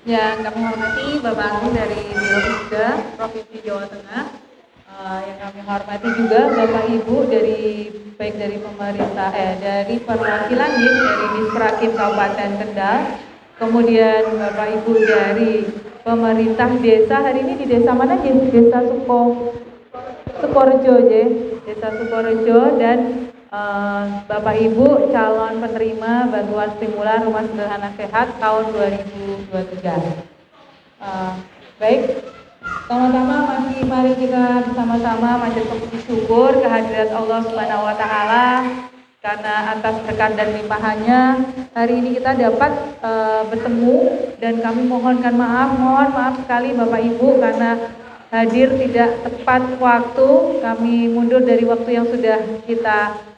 Yang kami hormati Bapak Agung dari Biro Fisda Provinsi Jawa Tengah, yang kami hormati juga Bapak Ibu dari baik dari pemerintah dari perwakilan dari Disprakim Kabupaten Kendal, kemudian Bapak Ibu dari pemerintah desa. Hari ini di desa mana? Di Desa Sukorejo, Desa Sukorejo, dan Bapak Ibu calon penerima bantuan stimulan rumah sederhana sehat tahun 2023. Baik, pertama-tama mari kita bersama-sama panjatkan puji syukur kehadirat Allah Subhanahu wa taala karena atas berkat dan limpahannya hari ini kita dapat bertemu, dan kami mohon maaf sekali Bapak Ibu karena hadir tidak tepat waktu. Kami mundur dari waktu yang sudah kita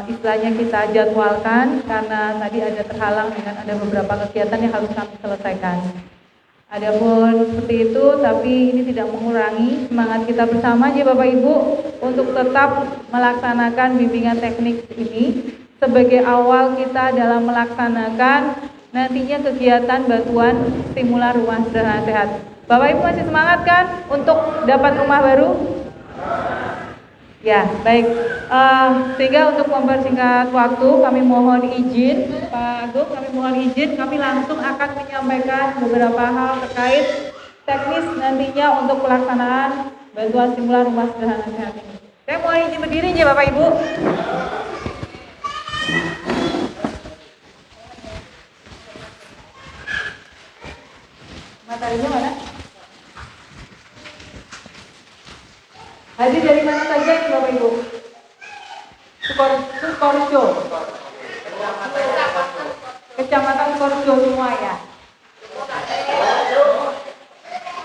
istilahnya kita jadwalkan karena tadi ada terhalang dengan ada beberapa kegiatan yang harus kami selesaikan. Adapun seperti itu, tapi ini tidak mengurangi semangat kita bersama ya Bapak Ibu untuk tetap melaksanakan bimbingan teknik ini sebagai awal kita dalam melaksanakan nantinya kegiatan bantuan stimulan rumah sederhana sehat. Bapak Ibu masih semangat kan untuk dapat rumah baru? Ya, baik. Sehingga untuk mempersingkat waktu, kami mohon izin, Pak Agung, kami mohon izin, kami langsung akan menyampaikan beberapa hal terkait teknis nantinya untuk pelaksanaan bantuan stimulan rumah sederhana sehat ini. Saya mohon izin berdiri ya Bapak Ibu. Materinya mana? Hadir dari mana saja nih Bapak Ibu? Sukorejo. Kecamatan Sukorejo semua ya?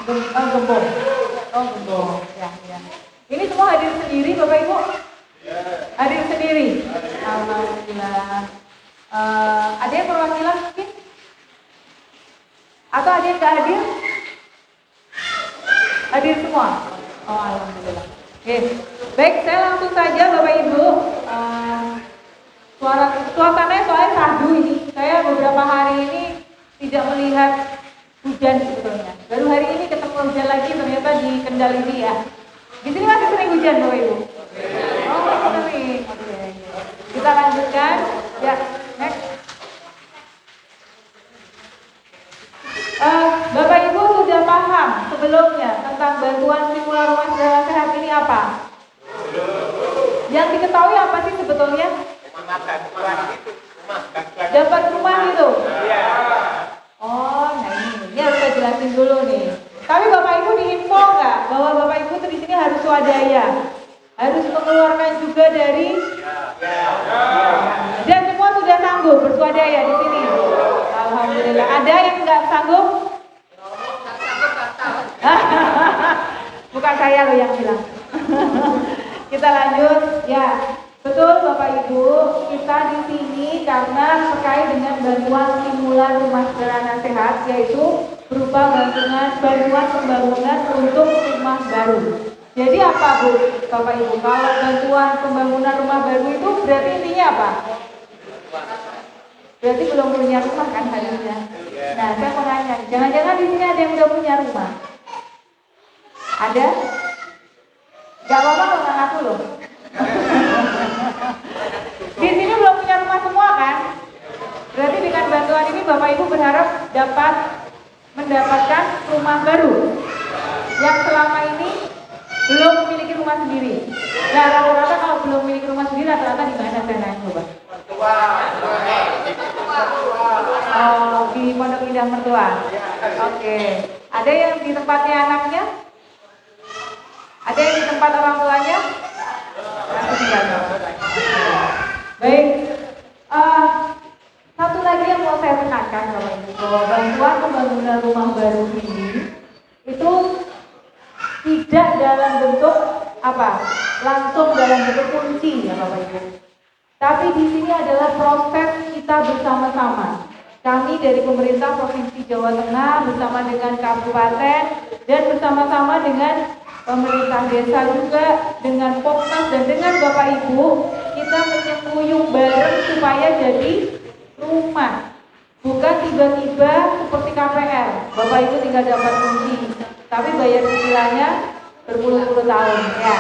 Gembong. Oh, Gembong. Ya. Ini semua hadir sendiri Bapak Ibu? Hadir sendiri. Alhamdulillah. Ada yang perwakilan mungkin? Atau ada yang nggak hadir? Hadir semua? Oh, alhamdulillah. Oke. Baik, saya langsung saja Bapak Ibu. Suasananya soalnya sahdu ini. Saya beberapa hari ini tidak melihat hujan sebetulnya. Baru hari ini ketemu hujan lagi ternyata di Kendal ini ya. Di sini masih sering hujan Bapak Ibu. Oh, sering. Oke. Kita lanjutkan. Ya, next. Bapak Ibu sudah paham sebelumnya tentang bantuan stimulan rumah sederhana sehat ini apa? Yang diketahui apa sih sebetulnya? Dapat rumah gitu? Iya. Oh, nah ini harus saya jelasin dulu nih. Tapi Bapak Ibu diinfo nggak bahwa Bapak Ibu tuh di sini harus swadaya, harus mengeluarkan juga dari, dan semua sudah sanggup berswadaya di sini. Alhamdulillah. Ada yang nggak sanggup? Bukan saya loh yang bilang. Kita lanjut ya. Betul Bapak Ibu, kita di sini karena terkait dengan bantuan stimulan rumah sederhana sehat, yaitu berupa bantuan pembangunan untuk rumah baru. Jadi apa Bu, Bapak Ibu? Kalau bantuan pembangunan rumah baru itu berarti intinya apa? Berarti belum punya rumah kan harusnya. Nah, saya mau nanya, jangan-jangan di sini ada yang udah punya rumah? Ada? Gak apa-apa kalau nggak ngaku loh. Di sini belum punya rumah semua kan? Berarti dengan bantuan ini Bapak Ibu berharap dapat mendapatkan rumah baru yang selama ini belum memiliki rumah sendiri. Nah, rata-rata kalau belum memiliki rumah sendiri rata-rata di mana saya nanya coba? Oh, di Pondok Indah Mertua. Oke. Ada yang di tempatnya anaknya? Ada yang di tempat orang tuanya? Masih tinggal. Baik. Satu lagi yang mau saya tekankan Bapak Ibu, bahwa bantuan pembangunan rumah baru ini itu tidak dalam bentuk apa? Langsung dalam bentuk kunci ya Bapak Ibu. Tapi di sini adalah proses kita bersama-sama. Kami dari pemerintah Provinsi Jawa Tengah bersama dengan kabupaten dan bersama-sama dengan pemerintah desa juga, dengan Pokmas dan dengan Bapak Ibu, kita menyengkuyung bareng supaya jadi rumah Bukan tiba-tiba seperti KPR, Bapak Ibu tinggal dapat kunci, tapi bayar cicilannya berpuluh-puluh tahun ya.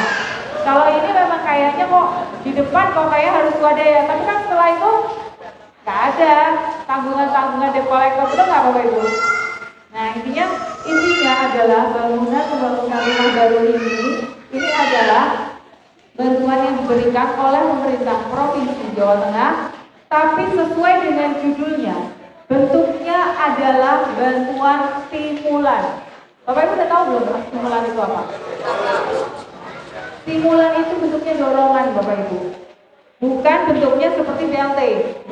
Kalau ini memang kayaknya kok di depan kok kayak harus swadaya, tapi kan setelah itu nggak ada tanggungan-tanggungan debt collector, betul nggak Bapak Ibu? Nah intinya adalah pembangunan rumah baru ini adalah bantuan yang diberikan oleh pemerintah Provinsi Jawa Tengah, tapi sesuai dengan judulnya, bentuknya adalah bantuan stimulan. Bapak Ibu udah tahu belum stimulan itu apa? Stimulan itu bentuknya dorongan Bapak Ibu, bukan bentuknya seperti BLT,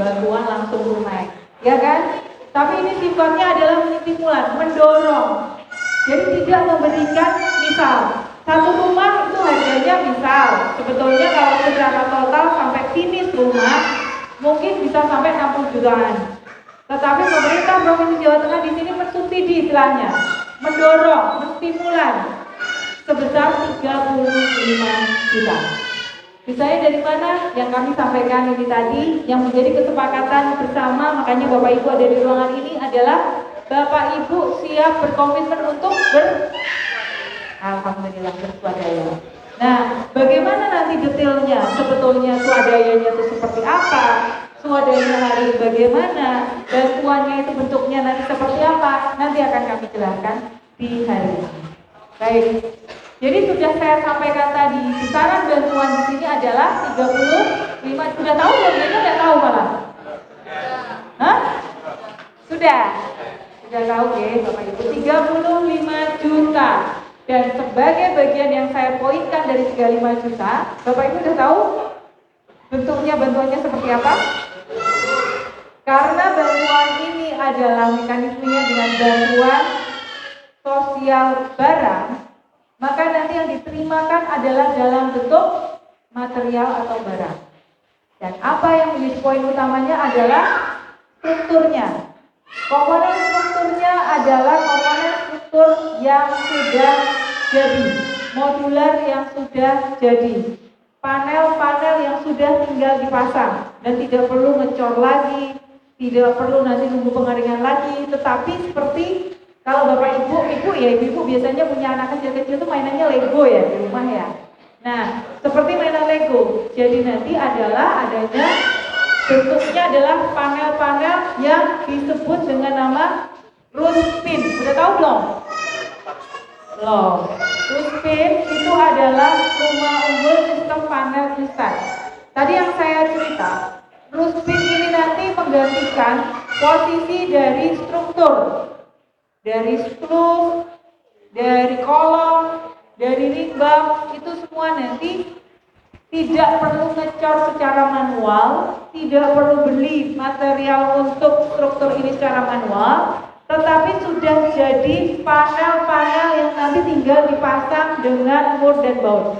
bantuan langsung tunai, ya kan? Tapi ini sifatnya adalah stimulan, mendorong. Jadi tidak memberikan, misal satu rumah itu harganya misal sebetulnya kalau secara total sampai finish rumah mungkin bisa sampai 60 jutaan. Tetapi pemerintah Provinsi Jawa Tengah di sini mensubsidi istilahnya, mendorong, menstimulan sebesar 35 juta. Misalnya dari mana yang kami sampaikan ini tadi, yang menjadi kesepakatan bersama, makanya Bapak Ibu ada di ruangan ini adalah Bapak Ibu siap berkomitmen untuk alhamdulillah berswadaya. Nah, bagaimana nanti detailnya? Sebetulnya swadayanya itu seperti apa? Swadayanya hari bagaimana? Bantuannya itu bentuknya nanti seperti apa? Nanti akan kami jelaskan di hari ini. Baik. Jadi sudah saya sampaikan tadi, besaran bantuan di sini adalah 35. Sudah tahu belum? Tidak tahu malah. Hah? Sudah tahu ya Bapak Ibu, 35 juta. Dan sebagai bagian yang saya poinkan dari 35 juta, Bapak Ibu sudah tahu bentuknya, bantuannya seperti apa? Karena bantuan ini adalah mekanismenya dengan bantuan sosial barang, maka nanti yang diterimakan adalah dalam bentuk material atau barang. Dan apa yang menjadi poin utamanya adalah strukturnya. Komponen strukturnya adalah komponen struktur yang sudah jadi, modular yang sudah jadi, panel-panel yang sudah tinggal dipasang dan tidak perlu ngecor lagi, tidak perlu nanti nunggu pengeringan lagi, tetapi seperti kalau Bapak Ibu ya ibu biasanya punya anak kecil-kecil itu mainannya Lego ya di rumah ya. Nah, seperti mainan Lego. Jadi nanti adanya bentuknya adalah panel-panel yang disebut dengan nama Ruspin. Sudah tahu belum? Belum. Ruspin itu adalah rumah unggul sistem panel instan. Tadi yang saya cerita, Ruspin ini nanti menggantikan posisi dari struktur, dari skru, dari kolom, dari ring-bum, itu semua nanti tidak perlu ngecor secara manual, tidak perlu beli material untuk struktur ini secara manual, tetapi sudah jadi panel-panel yang nanti tinggal dipasang dengan mur dan baut.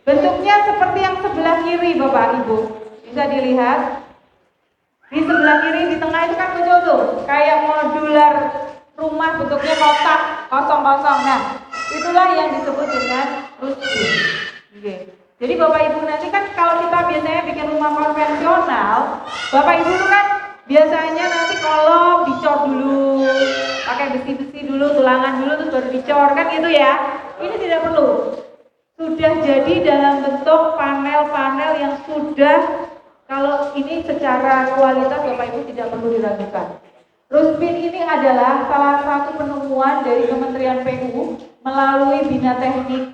Bentuknya seperti yang sebelah kiri Bapak Ibu, bisa dilihat. Di sebelah kiri, di tengah itu kan kecil tuh, kayak modular rumah bentuknya kotak, kosong-kosong. Nah, itulah yang disebut dengan Ruspin. Okay. Jadi Bapak Ibu nanti kan kalau kita biasanya bikin rumah konvensional, Bapak Ibu itu kan biasanya nanti kolom dicor dulu, pakai besi-besi dulu, tulangan dulu, terus baru dicor, kan gitu ya. Ini tidak perlu. Sudah jadi dalam bentuk panel-panel yang sudah, kalau ini secara kualitas Bapak Ibu tidak perlu diragukan. Ruspin ini adalah salah satu penemuan dari Kementerian PU melalui Bina Teknik.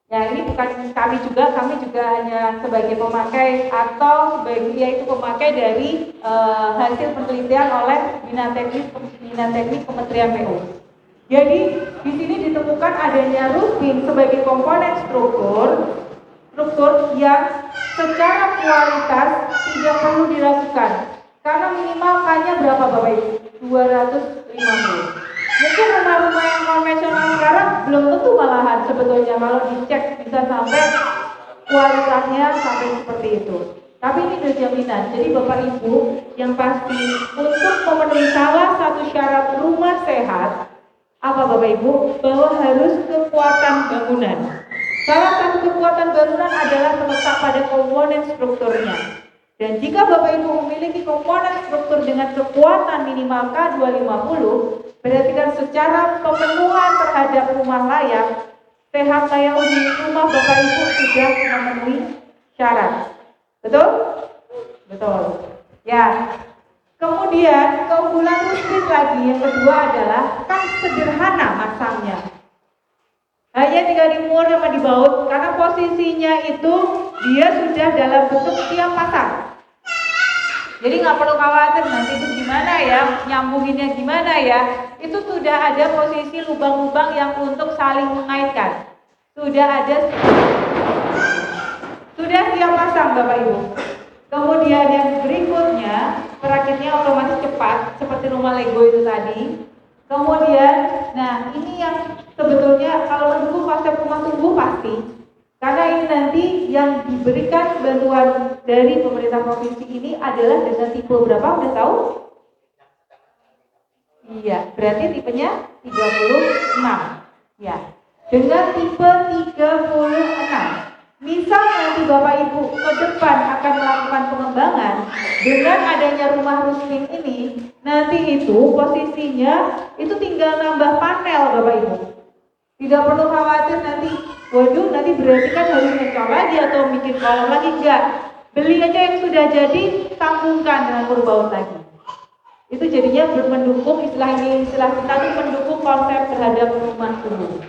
Ya ini bukan kami juga hanya sebagai pemakai atau sebagai pemakai dari hasil penelitian oleh Bina Teknik Kementerian PU. Jadi di sini ditemukan adanya Ruspin sebagai komponen struktur yang secara kualitas tidak perlu diragukan. Karena minimal K-nya berapa Bapak Ibu? 250. Mungkin rumah-rumah yang konvensional sekarang belum tentu malahan sebetulnya kalau dicek bisa sampai kualitasnya sampai seperti itu. Tapi ini udah jaminan. Jadi Bapak Ibu yang pasti untuk memenuhi salah satu syarat rumah sehat, apa Bapak Ibu? Bahwa harus kekuatan bangunan. Salah satu kekuatan bangunan adalah terletak pada komponen strukturnya. Dan jika Bapak Ibu memiliki komponen struktur dengan kekuatan minimal K250, berarti kan secara pemenuhan terhadap rumah layak, sehat layak huni rumah Bapak Ibu sudah memenuhi syarat. Betul? Betul. Ya. Kemudian keunggulan Ruskin lagi yang kedua adalah kan sederhana masangnya. Hanya tinggal dimur sama dibaut karena posisinya itu dia sudah dalam bentuk tiang pasang. Jadi nggak perlu khawatir nanti itu gimana ya, nyambunginnya gimana ya. Itu sudah ada posisi lubang-lubang yang untuk saling mengaitkan. Sudah siap pasang Bapak Ibu. Kemudian yang berikutnya, perakitnya otomatis cepat, seperti rumah Lego itu tadi. Kemudian, nah ini yang sebetulnya kalau mendukung konsep rumah tumbuh pasti. Karena ini nanti yang diberikan bantuan dari pemerintah provinsi ini adalah dengan tipe berapa, udah tahu? Iya, berarti tipenya 36. Ya, dengan tipe 36. Misal nanti Bapak Ibu ke depan akan melakukan pengembangan dengan adanya rumah Ruskin ini, nanti itu posisinya itu tinggal nambah panel Bapak Ibu. Tidak perlu khawatir nanti, waduh nanti berarti kan harus ngecor lagi atau bikin kolom lagi, enggak. Beli aja yang sudah jadi, sambungkan dengan berbaut lagi. Itu jadinya mendukung istilah kita itu mendukung konsep terhadap rumah tumbuh.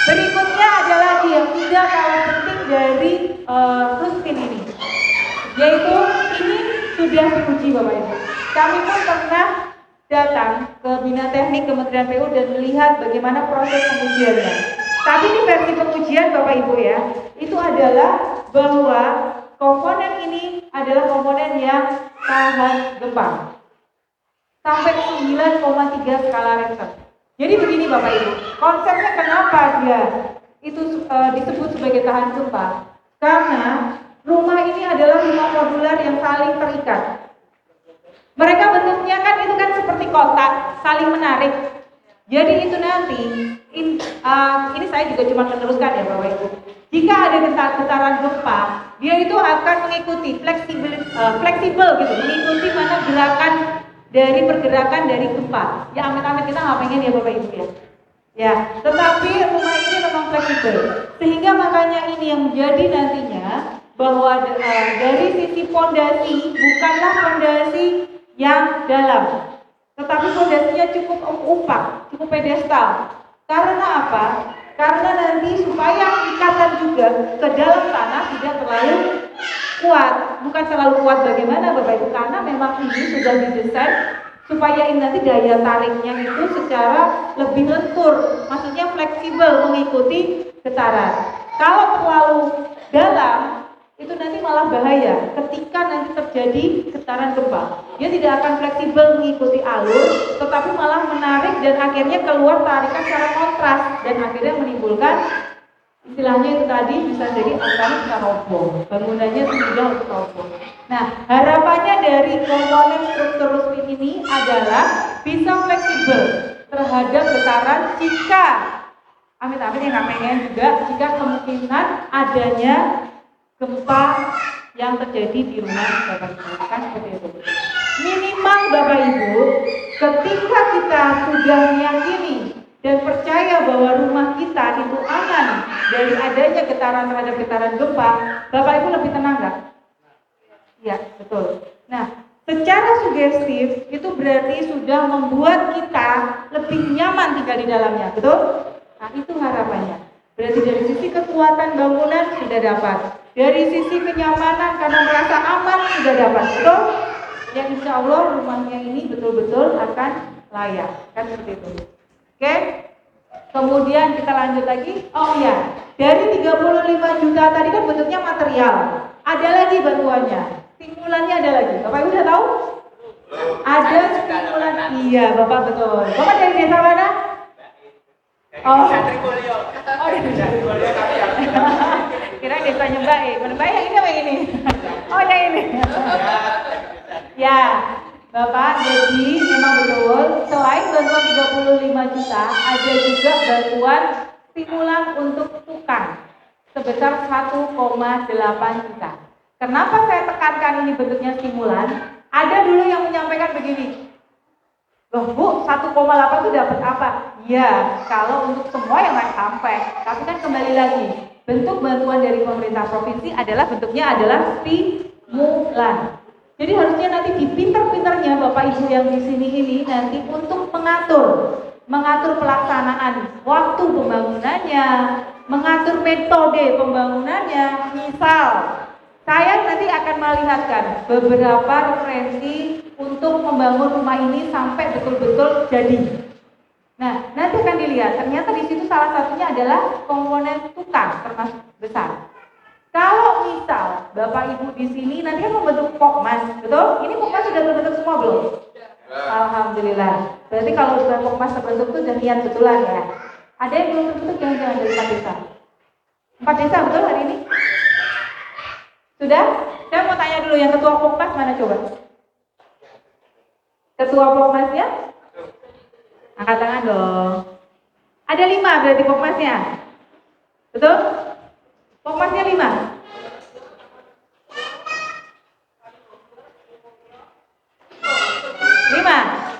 Berikutnya ada lagi yang tidak kalah penting dari Ruskin ini, yaitu ini sudah diuji Bapak Ibu. Kami pun pernah datang ke Bina Teknik Kementerian PU dan melihat bagaimana proses pengujiannya. Tapi di versi pengujian Bapak Ibu ya, itu adalah bahwa komponen ini adalah komponen yang tahan gempa sampai 9,3 skala Richter. Jadi begini Bapak Ibu, konsepnya kenapa dia itu disebut sebagai tahan gempa? Karena rumah ini adalah rumah modular yang saling terikat. Mereka bentuknya kan itu kan seperti kotak, saling menarik. Jadi itu nanti, ini saya juga cuma meneruskan ya Bapak Ibu. Jika ada getaran gempa, dia itu akan mengikuti fleksibel gitu, mengikuti mana gerakan dari pergerakan dari gempa. Ya amit-amit kita nggak pengen ya Bapak Ibu ya. Ya, tetapi rumah ini memang fleksibel. Sehingga makanya ini yang menjadi nantinya bahwa dari sisi fondasi bukanlah fondasi yang dalam, tetapi fondasinya cukup umpak, cukup pedestal. Karena apa? Karena nanti supaya ikatan juga ke dalam tanah tidak terlalu kuat. Bukan terlalu kuat bagaimana Bapak Ibu, karena memang ini sudah didesain supaya ini nanti daya tariknya itu secara lebih lentur, maksudnya fleksibel mengikuti getaran. Kalau terlalu dalam itu nanti malah bahaya ketika nanti terjadi getaran gempa. Dia tidak akan fleksibel mengikuti alur, tetapi malah menarik dan akhirnya keluar tarikan secara kontras dan akhirnya menimbulkan istilahnya itu tadi bisa jadi angkanya bisa roboh, bangunannya sudah untuk roboh. Nah, harapannya dari komponen struktur Ruskin ini adalah bisa fleksibel terhadap getaran jika amit-amit yang nggak pengen juga jika kemungkinan adanya gempa yang terjadi di rumah Bapak Ibu, kan seperti itu. Minimal Bapak Ibu, ketika kita sudah meyakini dan percaya bahwa rumah kita itu aman dari adanya getaran terhadap getaran gempa, Bapak Ibu lebih tenang nggak? Ya, betul. Nah, secara sugestif itu berarti sudah membuat kita lebih nyaman tinggal di dalamnya, betul? Nah, itu harapannya. Berarti dari sisi kekuatan bangunan sudah dapat, dari sisi kenyamanan karena merasa aman sudah dapat, betul? Yang insya Allah rumahnya ini betul-betul akan layak, kan seperti itu. Oke? Kemudian kita lanjut lagi. Oh iya, dari 35 juta tadi kan bentuknya material. Ada lagi bantuannya. Stimulannya ada lagi. Bapak Ibu sudah tahu? Ada stimulan. Iya, Bapak betul. Bapak dari desa mana? Oh, dari desa Trikulio. Kira desanya Mbak Mbak yang ini apa yang ini? Oh, yang ini. Ya, Bapak, jadi memang betul, selain bantuan 35 juta, ada juga bantuan stimulan untuk tukang sebesar 1,8 juta. Kenapa saya tekankan ini bentuknya stimulan? Ada dulu yang menyampaikan kan begini. Loh Bu, 1,8 itu dapat apa? Iya, kalau untuk semua yang naik sampai. Tapi kan kembali lagi, bentuk bantuan dari pemerintah provinsi adalah bentuknya adalah stimulan. Jadi harusnya nanti dipinter-pinternya Bapak Ibu yang di sini ini nanti untuk mengatur pelaksanaan waktu pembangunannya, mengatur metode pembangunannya. Misal, saya nanti akan melihatkan beberapa referensi untuk membangun rumah ini sampai betul-betul jadi. Nah, nanti akan dilihat, ternyata di situ salah satunya adalah komponen tukang termasuk besar. Kalau misal Bapak Ibu di sini nanti kan membentuk pokmas, betul? Ini pokmas sudah terbentuk semua belum? Alhamdulillah. Berarti kalau sudah pokmas terbentuk itu sudah niat betulan ya. Ada yang belum terbentuk jangan dari 4 desa. 4 desa betul hari ini? Sudah? Saya mau tanya dulu yang ketua pokmas mana coba? Ketua pokmasnya? Angkat tangan dong. Ada 5 berarti pokmasnya. Betul? Pokmasnya 5.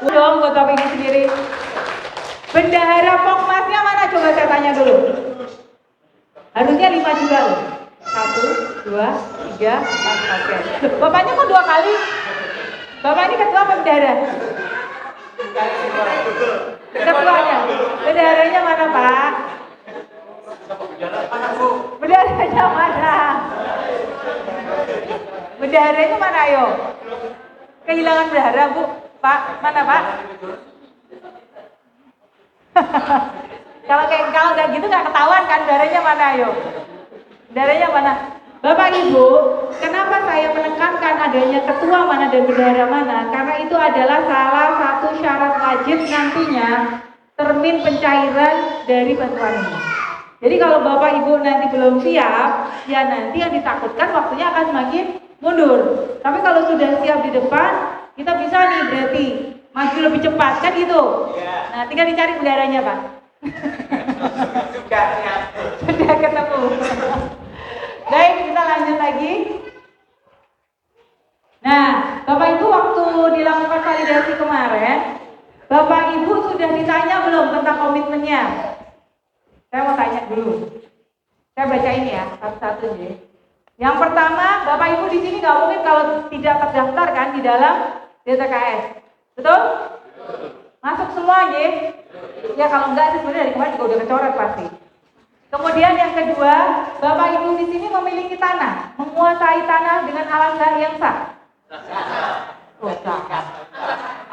Udah dong buat Bapak Ibu sendiri. Bendahara pokmasnya mana coba saya tanya dulu. Harusnya 5 juga loh. 1, 2, 3, 4, oke. Bapaknya kok 2 kali? Bapak ini ketua apa bendahara? Ketuanya. Bendaharanya mana Pak? Bendaharanya mana? Bendaharanya mana ayo? Kehilangan bendahara Bu. Pak, mana Pak? Kalau nggak gitu nggak ketahuan kan bendaharanya mana ayo? Bendaharanya mana? Bapak Ibu, kenapa saya menekankan adanya ketua mana dan bendahara mana? Karena itu adalah salah satu syarat wajib nantinya termin pencairan dari bantuan ini. Jadi kalau Bapak Ibu nanti belum siap, ya nanti yang ditakutkan waktunya akan semakin mundur. Tapi kalau sudah siap di depan, kita bisa nih berarti maju lebih cepat kan gitu. Nah, tinggal dicari bendaharanya Pak. Sudah ketemu. Baik, kita lanjut lagi. Nah, Bapak Ibu waktu dilakukan validasi kemarin, Bapak Ibu sudah ditanya belum tentang komitmennya? Saya mau tanya dulu. Saya baca ini ya, satu-satu ya. Yang pertama, Bapak Ibu di sini nggak mungkin kalau tidak terdaftar kan di dalam DTKS, betul? Masuk semua ya? Ya kalau enggak sih sebenarnya dari kemarin juga udah kecoret pasti. Kemudian yang kedua, Bapak Ibu di sini memiliki tanah, menguasai tanah dengan alasan yang sah. Oh, sah.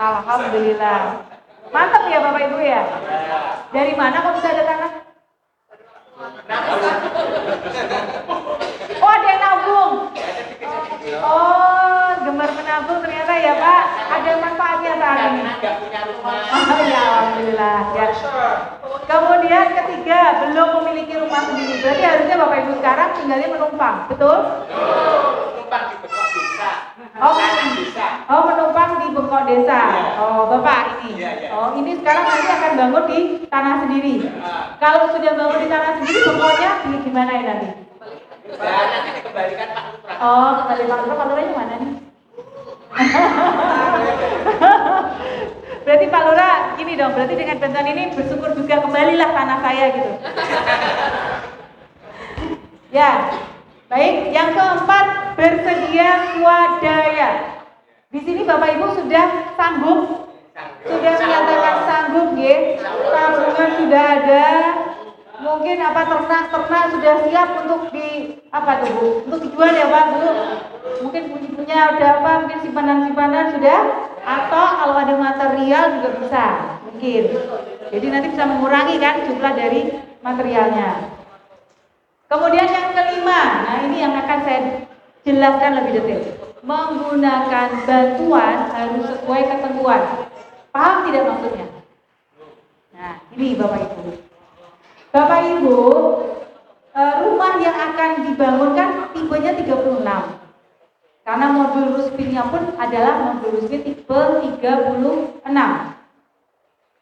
Alhamdulillah. Mantap ya Bapak Ibu ya. Dari mana kok bisa ada tanah? Oh, ada yang nabung. Oh, gemar menabung ternyata ya Pak. Ada manfaatnya saat ini. Oh ya, alhamdulillah. Ya. Kemudian ketiga, belum memiliki rumah sendiri. Berarti harusnya Bapak Ibu sekarang tinggalnya menumpang, betul? Menumpang di Bengkok Desa. Oh, menumpang di Bengkok Desa. Oh, Bapak ini. Oh, ini sekarang nanti akan bangun di tanah sendiri. Kalau sudah bangun di tanah sendiri, Bengkoknya gimana ya nanti? Nanti dikembalikan Pak Lurah. Oh, kembali Pak Lurah. Pak Lurahnya mana nih? Berarti Pak Lurah gini dong, berarti dengan bantuan ini bersyukur juga kembalilah tanah saya gitu. Ya, baik. Yang keempat, bersedia swadaya. Di sini Bapak Ibu sudah sanggup, sudah menyatakan sanggup, ya. Tabungan sudah ada. Mungkin ternak sudah siap untuk untuk dijual ya Pak Bu. Mungkin punya ada mungkin simpanan sudah, atau kalau ada material juga bisa, mungkin. Jadi nanti bisa mengurangi kan jumlah dari materialnya. Kemudian yang kelima, nah ini yang akan saya jelaskan lebih detail. Menggunakan bantuan harus sesuai ketentuan. Paham tidak maksudnya? Nah, ini Bapak Ibu. Bapak Ibu, rumah yang akan dibangunkan tipenya 36. Karena modul ruspinnya pun adalah modul ruspin tipe 36.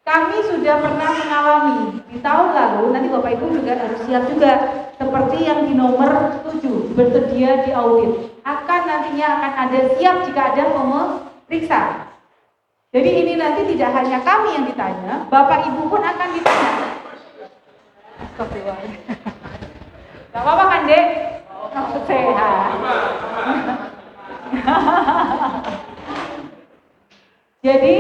Kami sudah pernah mengalami di tahun lalu, nanti Bapak Ibu juga harus siap juga, seperti yang di nomor 7, bersedia di audit. Nantinya akan ada siap jika ada pemeriksa. Jadi ini nanti tidak hanya kami yang ditanya, Bapak Ibu pun akan ditanya. Astagfirullah. Gak apa-apa kan, Dek? Sehat. Jadi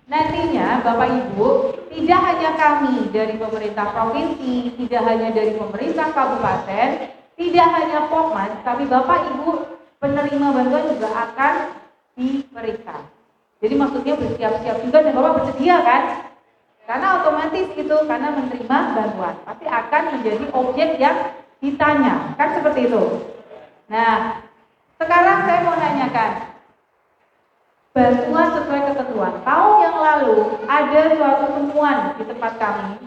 nantinya Bapak Ibu tidak hanya kami dari pemerintah provinsi, tidak hanya dari pemerintah kabupaten, tidak hanya Pokmas, tapi Bapak Ibu penerima bantuan juga akan diperiksa. Jadi maksudnya bersiap-siap juga dan Bapak bersedia kan? Karena otomatis itu karena menerima bantuan pasti akan menjadi objek yang ditanya, kan seperti itu. Nah, sekarang saya mau nanyakan bantuan sesuai ketentuan. Tahun yang lalu ada suatu temuan di tempat kami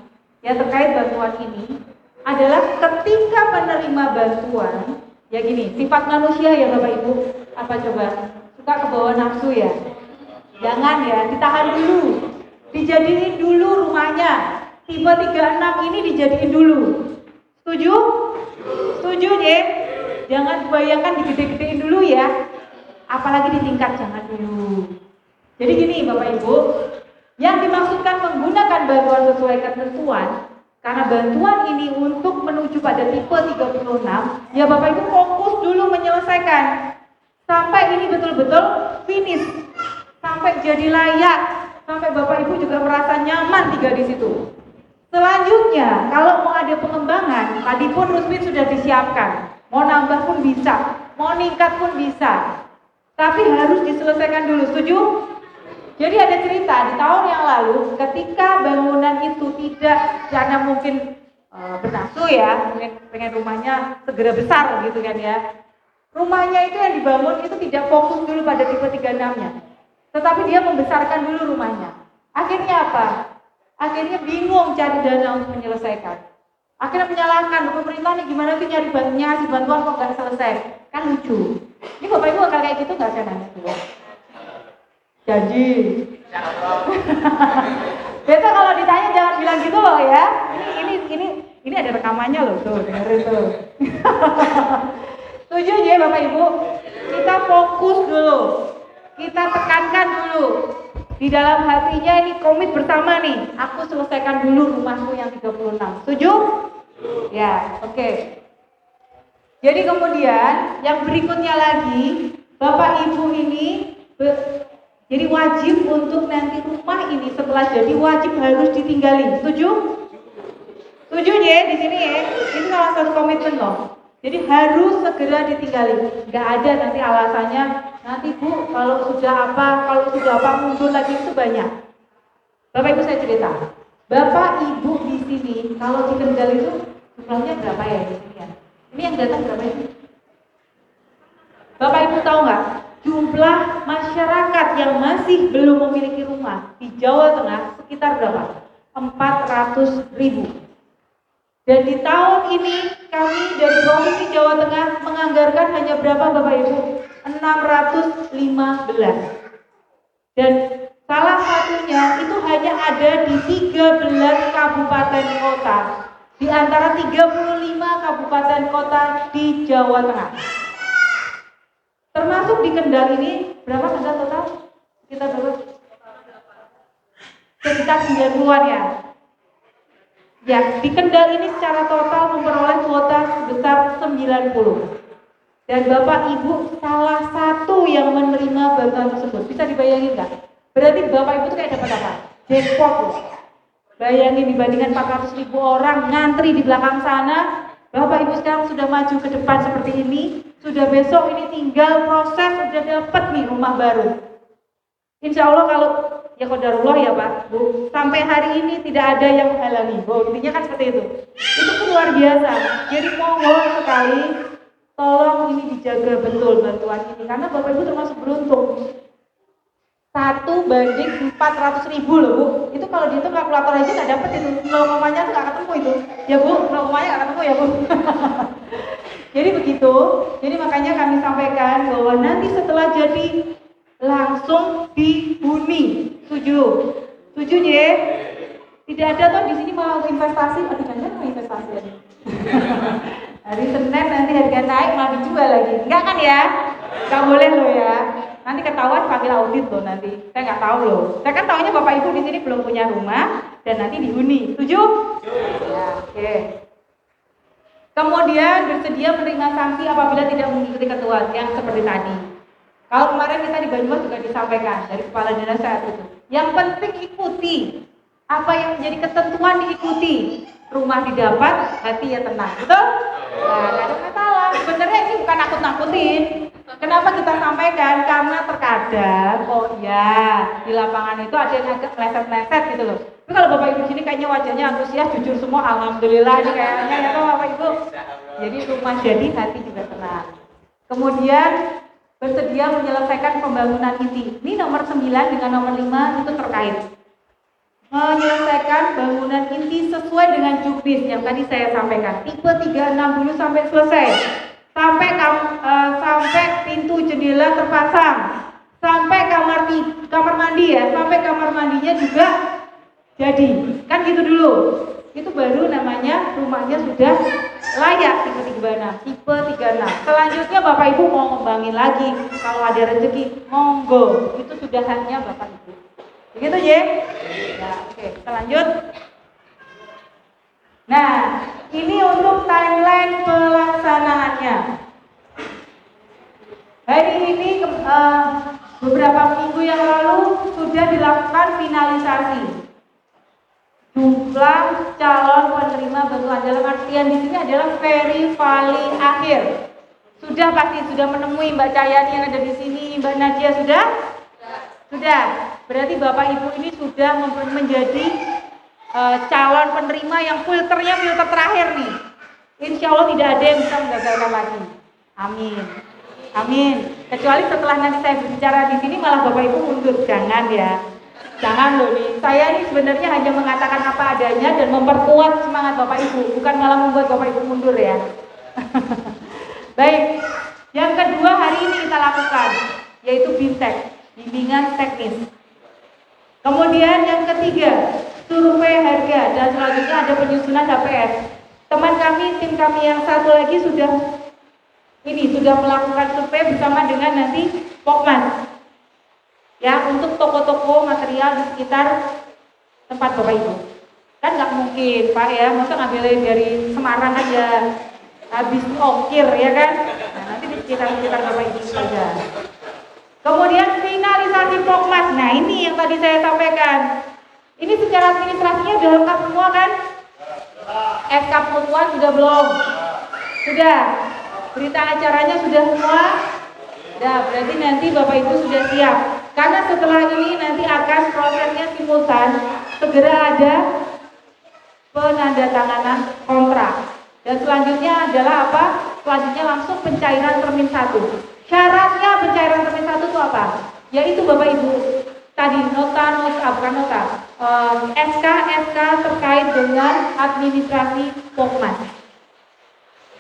yang terkait bantuan ini adalah ketika penerima bantuan, ya gini, sifat manusia ya Bapak Ibu, apa coba? Suka kebawa nafsu ya? Jangan ya, ditahan dulu. Dijadiin dulu rumahnya. Tipe 36 ini dijadiin dulu. Setuju? Setuju ya? Jangan bayangkan digede-gedein dulu ya. Apalagi di tingkat jangan dulu. Jadi gini Bapak Ibu, yang dimaksudkan menggunakan bantuan sesuai ketentuan, karena bantuan ini untuk menuju pada tipe 36, ya Bapak Ibu fokus dulu menyelesaikan. Sampai ini betul-betul finish. Sampai jadi layak. Sampai Bapak Ibu juga merasa nyaman tinggal di situ. Selanjutnya, kalau mau ada pengembangan, tadi pun Rusmin sudah disiapkan. Mau nambah pun bisa, mau ningkat pun bisa. Tapi harus diselesaikan dulu, setuju? Jadi ada cerita di tahun yang lalu, ketika bangunan itu tidak, karena mungkin bernafsu ya, mungkin pengen rumahnya segera besar gitu kan ya. Rumahnya itu yang dibangun itu tidak fokus dulu pada tipe 36-nya. Tetapi dia membesarkan dulu rumahnya. Akhirnya apa? Akhirnya bingung cari dana untuk menyelesaikan. Akhirnya menyalahkan pemerintah nih, gimana sih nyari bantuan kok nggak selesai? Kan lucu. Ini Bapak Ibu bakal kayak gitu nggak saya nanya dulu? Janji. Besok kalau ditanya jangan bilang gitu loh ya. Ini ada rekamannya loh tuh, dengerin tuh. Setuju ya Bapak Ibu? Kita fokus dulu. Kita tekankan dulu. Di dalam hatinya ini komit bersama nih. Aku selesaikan dulu rumahku yang 36. Setuju? Ya, oke. Jadi kemudian yang berikutnya lagi, Bapak Ibu ini jadi wajib untuk nanti rumah ini setelah jadi wajib harus ditinggalin. Setuju? Setuju ya di sini ya? Ini salah satu komitmen loh. Jadi harus segera ditinggalin. Gak ada nanti alasannya, nanti Bu kalau sudah apa mundur lagi itu banyak. Bapak Ibu saya cerita. Bapak Ibu di sini kalau di Kendal itu jumlahnya berapa ya di sini ya? Ini yang datang berapa ini? Bapak Ibu tahu nggak? Jumlah masyarakat yang masih belum memiliki rumah di Jawa Tengah sekitar berapa? 400.000. Dan di tahun ini kami dari Provinsi Jawa Tengah menganggarkan hanya berapa Bapak Ibu? 615. Dan salah satunya itu hanya ada di 13 kabupaten kota. Di antara 35 kabupaten kota di Jawa Tengah. Termasuk di Kendal ini, berapa Kendal total? Kita berapa? Sekitar 90-an ya. Ya, di Kendal ini secara total memperoleh kuota sebesar 90. Dan Bapak Ibu salah satu yang menerima bantuan tersebut. Bisa dibayangin nggak? Berarti Bapak Ibu tuh kayak dapat apa? Jackpot loh. Bayangin dibandingkan 400.000 orang ngantri di belakang sana, Bapak Ibu sekarang sudah maju ke depan seperti ini. Sudah besok ini tinggal proses, sudah dapat nih rumah baru. Insya Allah kalau ya qadarullah ya Pak, Bu, sampai hari ini tidak ada yang menghalangi. Bu, intinya kan seperti itu. Itu pun luar biasa. Jadi mohon sekali, tolong ini dijaga betul bantuan ini. Karena Bapak Ibu termasuk beruntung. 1 banding 400.000 loh Bu. Itu kalau dihitung kalkulator aja nggak dapat itu. 0,-nya tuh nggak ketemu itu. Ya Bu, 0,-nya nggak ketemu ya Bu. Jadi begitu. Jadi makanya kami sampaikan bahwa nanti setelah jadi langsung dihuni. Setuju? Setuju ya? Tidak ada tuh di sini mau investasi. Aduh, jangan mau investasi ya. Hari Senin nanti harga naik malah dijual lagi. Enggak kan ya? Enggak boleh loh ya. Nanti ketahuan ketahuan panggil audit loh nanti. Saya nggak tahu loh. Saya kan tahunya Bapak Ibu di sini belum punya rumah dan nanti dihuni. Setuju? Ya, oke. Kemudian bersedia menerima sanksi apabila tidak mengikuti ketentuan yang seperti tadi. Kalau kemarin kita di Banyumas juga disampaikan dari kepala dinas saat itu. Yang penting ikuti apa yang menjadi ketentuan, diikuti. Rumah didapat, hati ya tenang, betul? Nah, nggak ada masalah. Sebenarnya ini bukan nakut-nakutin. Kenapa kita sampaikan? Karena terkadang, oh ya, di lapangan itu ada yang agak meleset-meleset gitu loh. Tapi kalau Bapak Ibu sini kayaknya wajahnya antusias, jujur semua, alhamdulillah ini kayaknya ya toh Bapak Ibu. Jadi rumah jadi, hati juga tenang. Kemudian bersedia menyelesaikan pembangunan inti. Ini nomor 9 dengan nomor 5 itu terkait. Menyelesaikan bangunan inti sesuai dengan juknis yang tadi saya sampaikan. Tipe 36 dulu sampai selesai. Sampai pintu jendela terpasang. Sampai kamar mandi ya, sampai kamar mandinya juga jadi. Kan gitu dulu. Itu baru namanya rumahnya sudah layak tipe 36, tipe 36. Selanjutnya Bapak Ibu mau ngembangin lagi, kalau ada rezeki, monggo. Itu sudah haknya Bapak Ibu. Begitu ya? Ya, oke, kita lanjut. Nah, ini untuk timeline pelaksanaannya. Hari ini beberapa minggu yang lalu sudah dilakukan finalisasi jumlah calon penerima bantuan. Dalam artian di sini adalah verifikasi akhir. Sudah pasti sudah menemui Mbak Cahyani yang ada di sini, Mbak Nadia sudah? Sudah. Berarti Bapak Ibu ini sudah menjadi calon penerima yang filternya filter terakhir nih. Insya Allah tidak ada yang bisa menggagalkan lagi. Amin. Amin. Kecuali setelah nanti saya berbicara di sini malah Bapak Ibu mundur, jangan ya. Jangan loh nih. Saya ini sebenarnya hanya mengatakan apa adanya dan memperkuat semangat Bapak Ibu, bukan malah membuat Bapak Ibu mundur ya. Baik. Yang kedua hari ini kita lakukan yaitu BIMTEK, bimbingan teknis. Kemudian yang ketiga, survei harga dan selanjutnya ada penyusunan HPS. Teman kami, tim kami yang satu lagi sudah melakukan survei bersama dengan nanti Pokmas. Ya, untuk toko-toko material di sekitar tempat Bapak Ibu. Kan nggak mungkin Pak ya, masa ngambilnya dari Semarang aja, habis ongkir ya kan? Nah, nanti di sekitar Bapak Ibu saja. Kemudian finalisasi Pokmas. Nah ini yang tadi saya sampaikan. Ini secara administrasinya sudah lengkap semua kan? SK mutual sudah belum? Sudah. Berita acaranya sudah semua? Sudah. Berarti nanti Bapak Ibu sudah siap. Karena setelah ini nanti akan prosesnya simultan. Segera ada penandatanganan kontrak. Dan selanjutnya adalah apa? Selanjutnya langsung pencairan termin 1. Syaratnya pencairan termin 1 itu apa? Yaitu Bapak Ibu tadi SK terkait dengan administrasi Pokmas.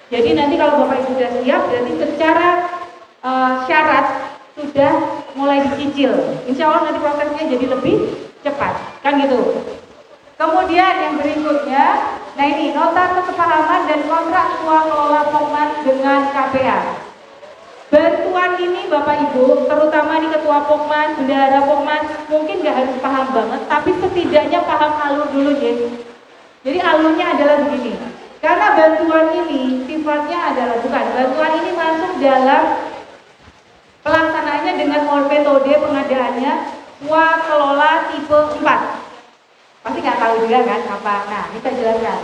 Jadi nanti kalau Bapak Ibu sudah siap, berarti secara syarat sudah mulai dicicil. Insya Allah nanti prosesnya jadi lebih cepat, kan gitu. Kemudian yang berikutnya, nah ini nota kesepahaman dan kontrak kelola Pokmas dengan KPA. Bantuan ini Bapak Ibu, terutama di Ketua Pokmas, Bendahara Pokmas, mungkin nggak harus paham banget, tapi setidaknya paham alur dulu ya. Jadi alurnya adalah begini. Karena bantuan ini sifatnya adalah bantuan ini masuk dalam pelaksanaannya dengan metode pengadaannya swakelola tipe 4. Pasti nggak tahu juga kan apa? Nah, ini saya jelaskan.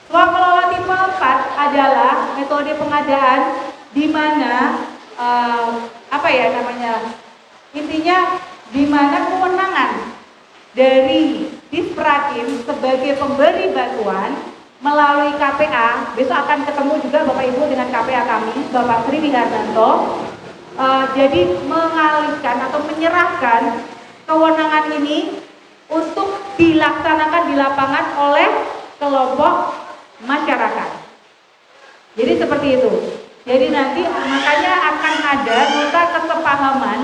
Swakelola tipe 4 adalah metode pengadaan di mana intinya di mana kewenangan dari Disprakim sebagai pemberi bantuan melalui KPA, besok akan ketemu juga Bapak Ibu dengan KPA kami, Bapak Sri Wihardanto. Jadi mengalihkan atau menyerahkan kewenangan ini untuk dilaksanakan di lapangan oleh kelompok masyarakat. Jadi seperti itu. Jadi nanti makanya akan ada nota kesepahaman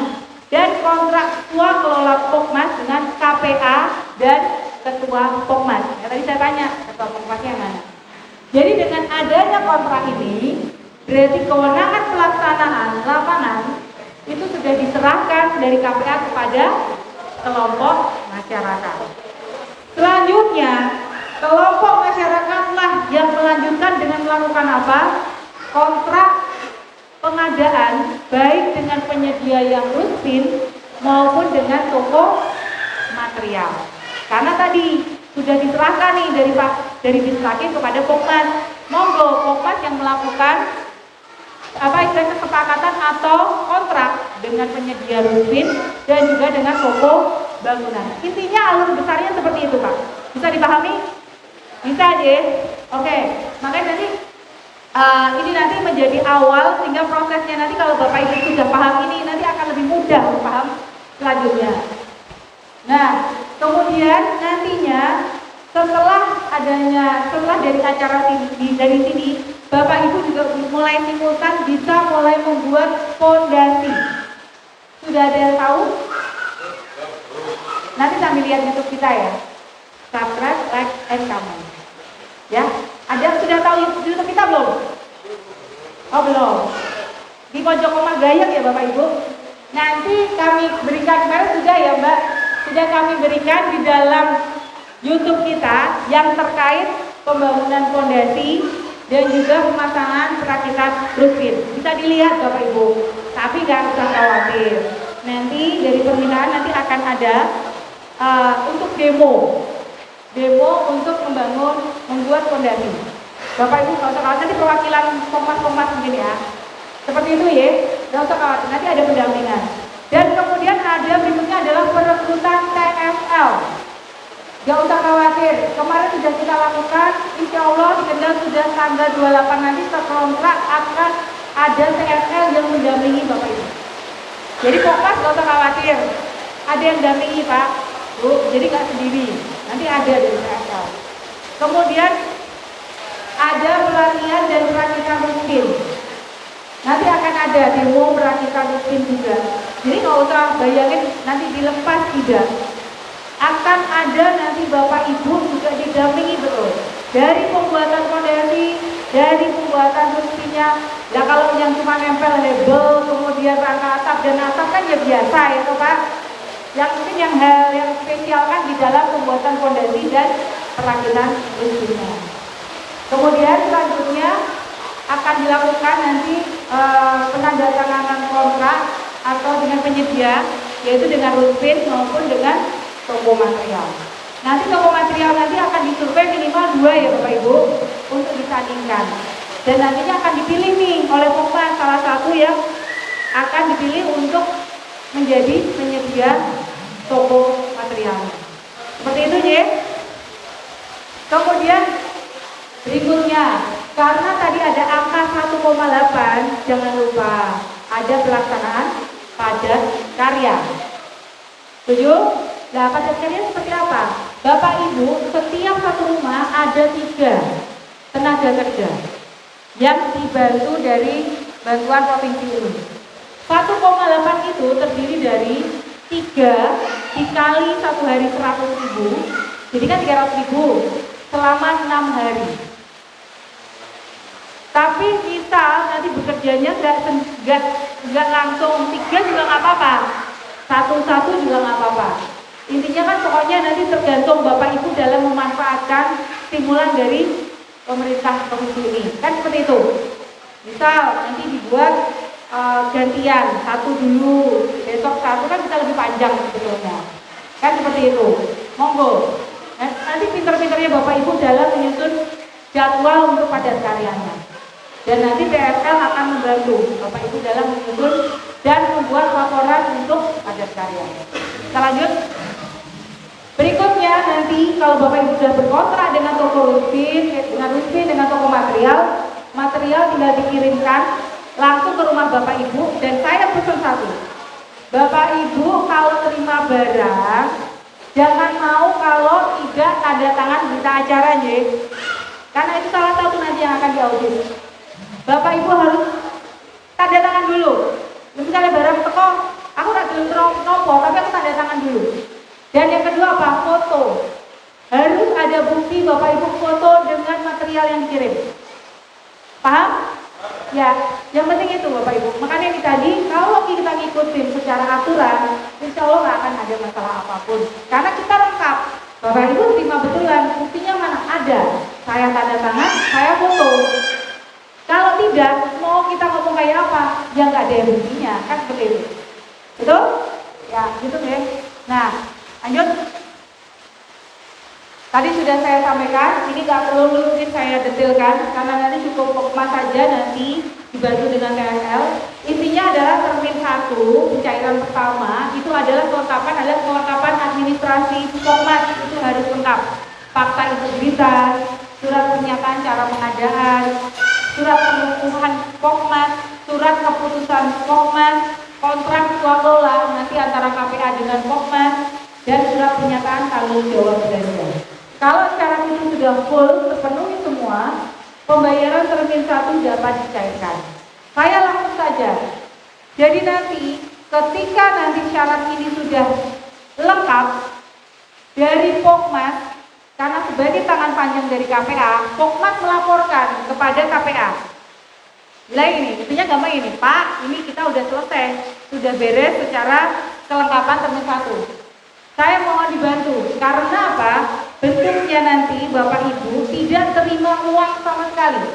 dan kontrak kelola Pokmas dengan KPA dan Ketua Pokmas. Ya, tadi saya tanya Ketua Pokmasnya mana. Jadi dengan adanya kontrak ini, berarti kewenangan pelaksanaan lapangan itu sudah diserahkan dari KPA kepada kelompok masyarakat. Selanjutnya, kelompok masyarakatlah yang melanjutkan dengan melakukan apa? Kontrak pengadaan baik dengan penyedia yang rutin maupun dengan toko material. Karena tadi sudah diserahkan nih dari Disrakin kepada Pokmas. Monggo Pokmas yang melakukan kesepakatan atau kontrak dengan penyedia rutin dan juga dengan toko bangunan. Intinya alur besarnya seperti itu, Pak. Bisa dipahami? Bisa aja. Oke. Makanya nanti ini nanti menjadi awal sehingga prosesnya nanti kalau Bapak Ibu sudah paham ini nanti akan lebih mudah untuk paham selanjutnya. Nah, kemudian nantinya setelah dari acara dari sini, Bapak Ibu juga mulai simultan bisa mulai membuat fondasi. Sudah ada yang tahu? Nanti sambil lihat YouTube kita ya. Subscribe, like, and comment. Ya, ada yang sudah tahu YouTube kita belum? Oh belum. Di pojok koma gayeng ya Bapak Ibu. Nanti kami berikan kemarin sudah ya Mbak. Sudah kami berikan di dalam YouTube kita yang terkait pembangunan fondasi dan juga pemasangan perakitan rutin. Bisa dilihat Bapak Ibu. Tapi nggak usah khawatir. Nanti dari permintaan nanti akan ada untuk demo untuk membuat fondasi. Bapak Ibu nggak usah khawatir, nanti perwakilan Pokmas mungkin ya. Seperti itu ya, nggak usah khawatir, nanti ada pendampingan. Dan kemudian ada berikutnya adalah perekrutan TFL. Gak usah khawatir, kemarin sudah kita lakukan, insya Allah di Kendal sudah tanggal 28 nanti terkontrak akan ada TFL yang mendampingi Bapak Ibu. Jadi Pokmas gak usah khawatir, ada yang mendampingi Pak, Bu, jadi gak sendiri, nanti ada dari TFL. Kemudian ada pelatihan dan perakitan rutin. Nanti akan ada demo perakitan rutin juga. Jadi nggak usah bayangin nanti dilepas, tidak. Akan ada nanti Bapak Ibu juga didampingi betul. Dari pembuatan fondasi, dari pembuatan rutinnya. Nah kalau yang cuma nempel label, kemudian rangka atap dan atap kan ya biasa ya toh Pak. Yang mungkin yang hal yang spesial kan di dalam pembuatan fondasi dan perakitan rutinnya. Kemudian selanjutnya akan dilakukan nanti penandatanganan kontrak atau dengan penyedia, yaitu dengan rutin maupun dengan toko material. Nanti toko material nanti akan disurvei minimal 2 ya Bapak Ibu untuk disandingkan. Dan nantinya akan dipilih nih oleh Pokmas salah satu yang akan dipilih untuk menjadi penyedia toko material. Seperti itu ya. Kemudian berikutnya, karena tadi ada angka 1,8, jangan lupa ada pelaksanaan padat karya. Setuju? Nah, padat karya seperti apa? Bapak Ibu, setiap satu rumah ada 3 tenaga kerja yang dibantu dari bantuan provinsi ini. 1,8 itu terdiri dari 3 dikali 1 hari 100.000, jadi kan 300.000 selama 6 hari. Tapi misal nanti bekerjanya nggak langsung 3 juga nggak apa-apa, 1 juga nggak apa-apa. Intinya kan pokoknya nanti tergantung Bapak Ibu dalam memanfaatkan stimulan dari pemerintah provinsi ini. Kan seperti itu. Misal nanti dibuat gantian, 1 dulu, besok 1 kan bisa lebih panjang sebetulnya. Kan seperti itu. Monggo. Nanti pinter-pinternya Bapak Ibu dalam menyusun jadwal untuk padat karyanya. Dan nanti TFL akan membantu Bapak Ibu dalam menyusun dan membuat laporan untuk padat karya. Kita lanjut. Berikutnya nanti kalau Bapak Ibu sudah berkontrak dengan toko rutin, dengan toko material tinggal dikirimkan langsung ke rumah Bapak Ibu. Dan saya pesan satu, Bapak Ibu kalau terima barang jangan mau kalau tidak tanda tangan berita acaranya, karena itu salah satu nanti yang akan diaudit. Bapak Ibu harus tanda tangan dulu. Misalnya barang teko, aku nggak gelem nopo, tapi aku tanda tangan dulu. Dan yang kedua apa? Foto. Harus ada bukti Bapak Ibu foto dengan material yang dikirim. Paham? Ya, yang penting itu Bapak Ibu. Makanya tadi kalau kita ngikutin secara aturan, insya Allah nggak akan ada masalah apapun. Karena kita lengkap. Bapak Ibu terima betulan, buktinya mana ada. Saya tanda tangan, saya foto. Kalau tidak, mau kita ngomong kayak apa? Ya nggak ada yang buktinya, kan seperti itu. Betul? Ya, gitu ya. Nah, lanjut. Tadi sudah saya sampaikan, ini nggak perlu mungkin saya detailkan karena nanti cukup pokmas saja nanti dibantu dengan TSL. Intinya adalah termin 1, pencairan pertama itu adalah kelengkapan administrasi pokmas itu harus lengkap. Fakta integritas, surat pernyataan cara pengadaan, surat pengukuhan pokmas, surat keputusan pokmas, kontrak swaklola nanti antara KPA dengan pokmas, dan surat pernyataan tanggung jawab belanja. Kalau syarat itu sudah full, terpenuhi semua, pembayaran termin 1 dapat dicairkan. Saya langsung saja. Jadi nanti, ketika nanti syarat ini sudah lengkap, dari Pokmas, karena sebagai tangan panjang dari KPA, Pokmas melaporkan kepada KPA. Nah ini, intinya gampang ini, Pak, ini kita udah selesai, sudah beres secara kelengkapan termin 1. Saya mohon dibantu, karena apa? Bentuknya nanti Bapak Ibu tidak terima uang sama sekali.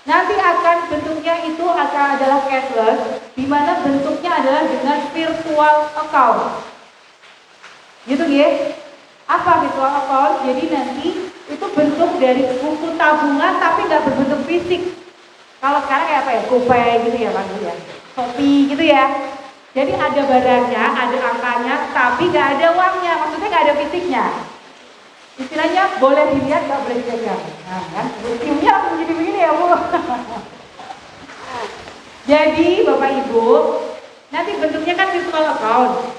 Nanti akan bentuknya itu akan adalah cashless, di mana bentuknya adalah dengan virtual account. Gitu ya? Apa virtual account? Jadi nanti itu bentuk dari buku tabungan tapi nggak berbentuk fisik. Kalau sekarang kayak apa ya? GoPay gitu ya Pak ya. Shopee gitu ya. Jadi ada barangnya, ada angkanya, tapi nggak ada uangnya, maksudnya nggak ada fisiknya. Istilahnya boleh dilihat, nggak boleh dipegang. Nah kan, ilmunya langsung jadi begini ya Bu. Jadi Bapak Ibu, nanti bentuknya kan virtual account.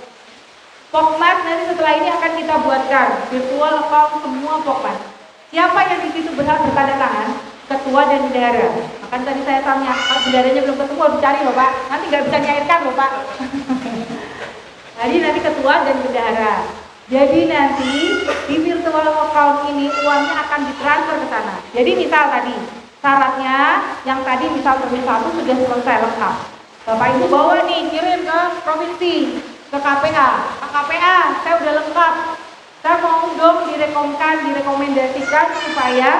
Pokmas nanti setelah ini akan kita buatkan virtual account semua Pokmas. Siapa yang di situ berhak bertanda tangan? Ketua dan bendahara. Makan tadi saya tanya, kalau bendaharanya belum ketemu harus cari loh Pak. Nanti nggak bisa nyairkan loh Pak. Jadi nanti ketua dan bendahara. Jadi nanti di virtual account ini uangnya akan ditransfer ke sana. Jadi misal tadi syaratnya yang tadi misal termin 1 sudah selesai lengkap. Bapak Ibu bawa nih kirim ke provinsi, ke KPA. Pak KPA, saya udah lengkap. Saya mau dong direkomendasikan supaya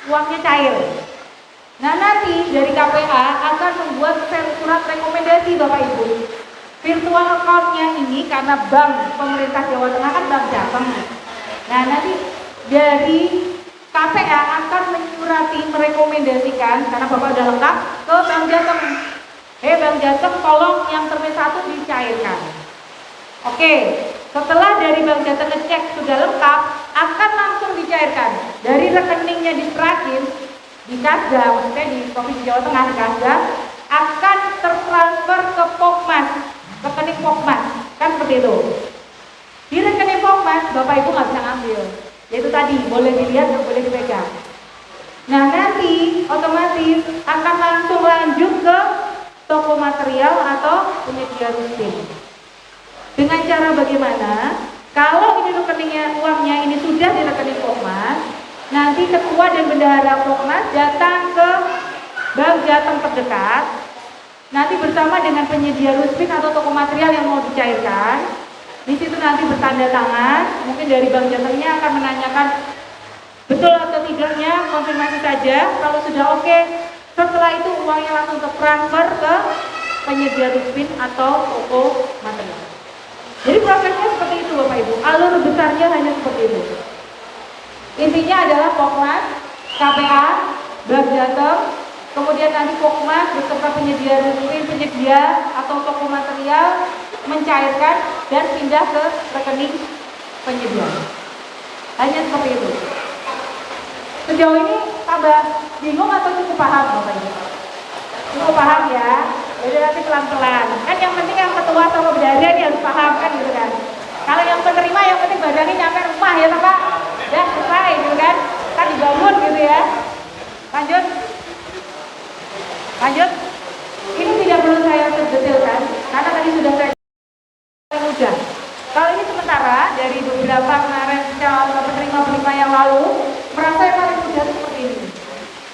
uangnya cair. Nah nanti dari KPA akan membuat surat rekomendasi Bapak Ibu. Virtual account-nya ini karena bank pemerintah Jawa Tengah kan Bank Jateng. Nah nanti dari KPA akan merekomendasikan karena Bapak udah lengkap ke Bank Jateng. Bank Jateng tolong yang termin 1 dicairkan. Oke, setelah dari Bank Jateng ngecek sudah lengkap, akan langsung dicairkan. Dari rekeningnya diserahin di Kasda, maksudnya di Provinsi Jawa Tengah di Kasda, akan tertransfer ke Pokmas, rekening Pokmas, kan seperti itu. Di rekening Pokmas, Bapak Ibu nggak bisa ngambil, yaitu tadi boleh dilihat, nggak boleh dipegang. Nah nanti otomatis akan langsung lanjut ke toko material atau penyedia rutin. Dengan cara bagaimana? Kalau ini rekeningnya, uangnya ini sudah di rekening Pokmas, nanti ketua dan bendahara Pokmas datang ke Bank Jateng terdekat, nanti bersama dengan penyedia rusmin atau toko material yang mau dicairkan. Di situ nanti bertanda tangan, mungkin dari Bank Jatengnya akan menanyakan betul atau tidaknya, konfirmasi saja. Kalau sudah oke, setelah itu uangnya langsung tertransfer ke penyedia rusmin atau toko material. Jadi prosesnya seperti itu Bapak Ibu, alur besarnya hanya seperti itu. Intinya adalah Pokmas, KPA, Bank Jateng, kemudian nanti Pokmas beserta penyedia rusmin, penyedia atau toko material mencairkan dan pindah ke rekening penyedia. Hanya seperti itu. Sejauh ini tambah bingung atau cukup paham Bapak Ibu? Cukup paham ya? Jadi nanti pelan-pelan. Kan yang penting yang ketua sama bendahara ini harus paham kan gitu kan. Kalau yang penerima yang penting badannya nyampe rumah ya Pak. Ya selesai gitu kan. Kan dibangun gitu ya. Lanjut. Lanjut. Ini tidak perlu saya detailkan karena tadi sudah saya mudah. Kalau ini sementara dari beberapa kemarin penerima yang lalu merasa yang paling mudah seperti ini.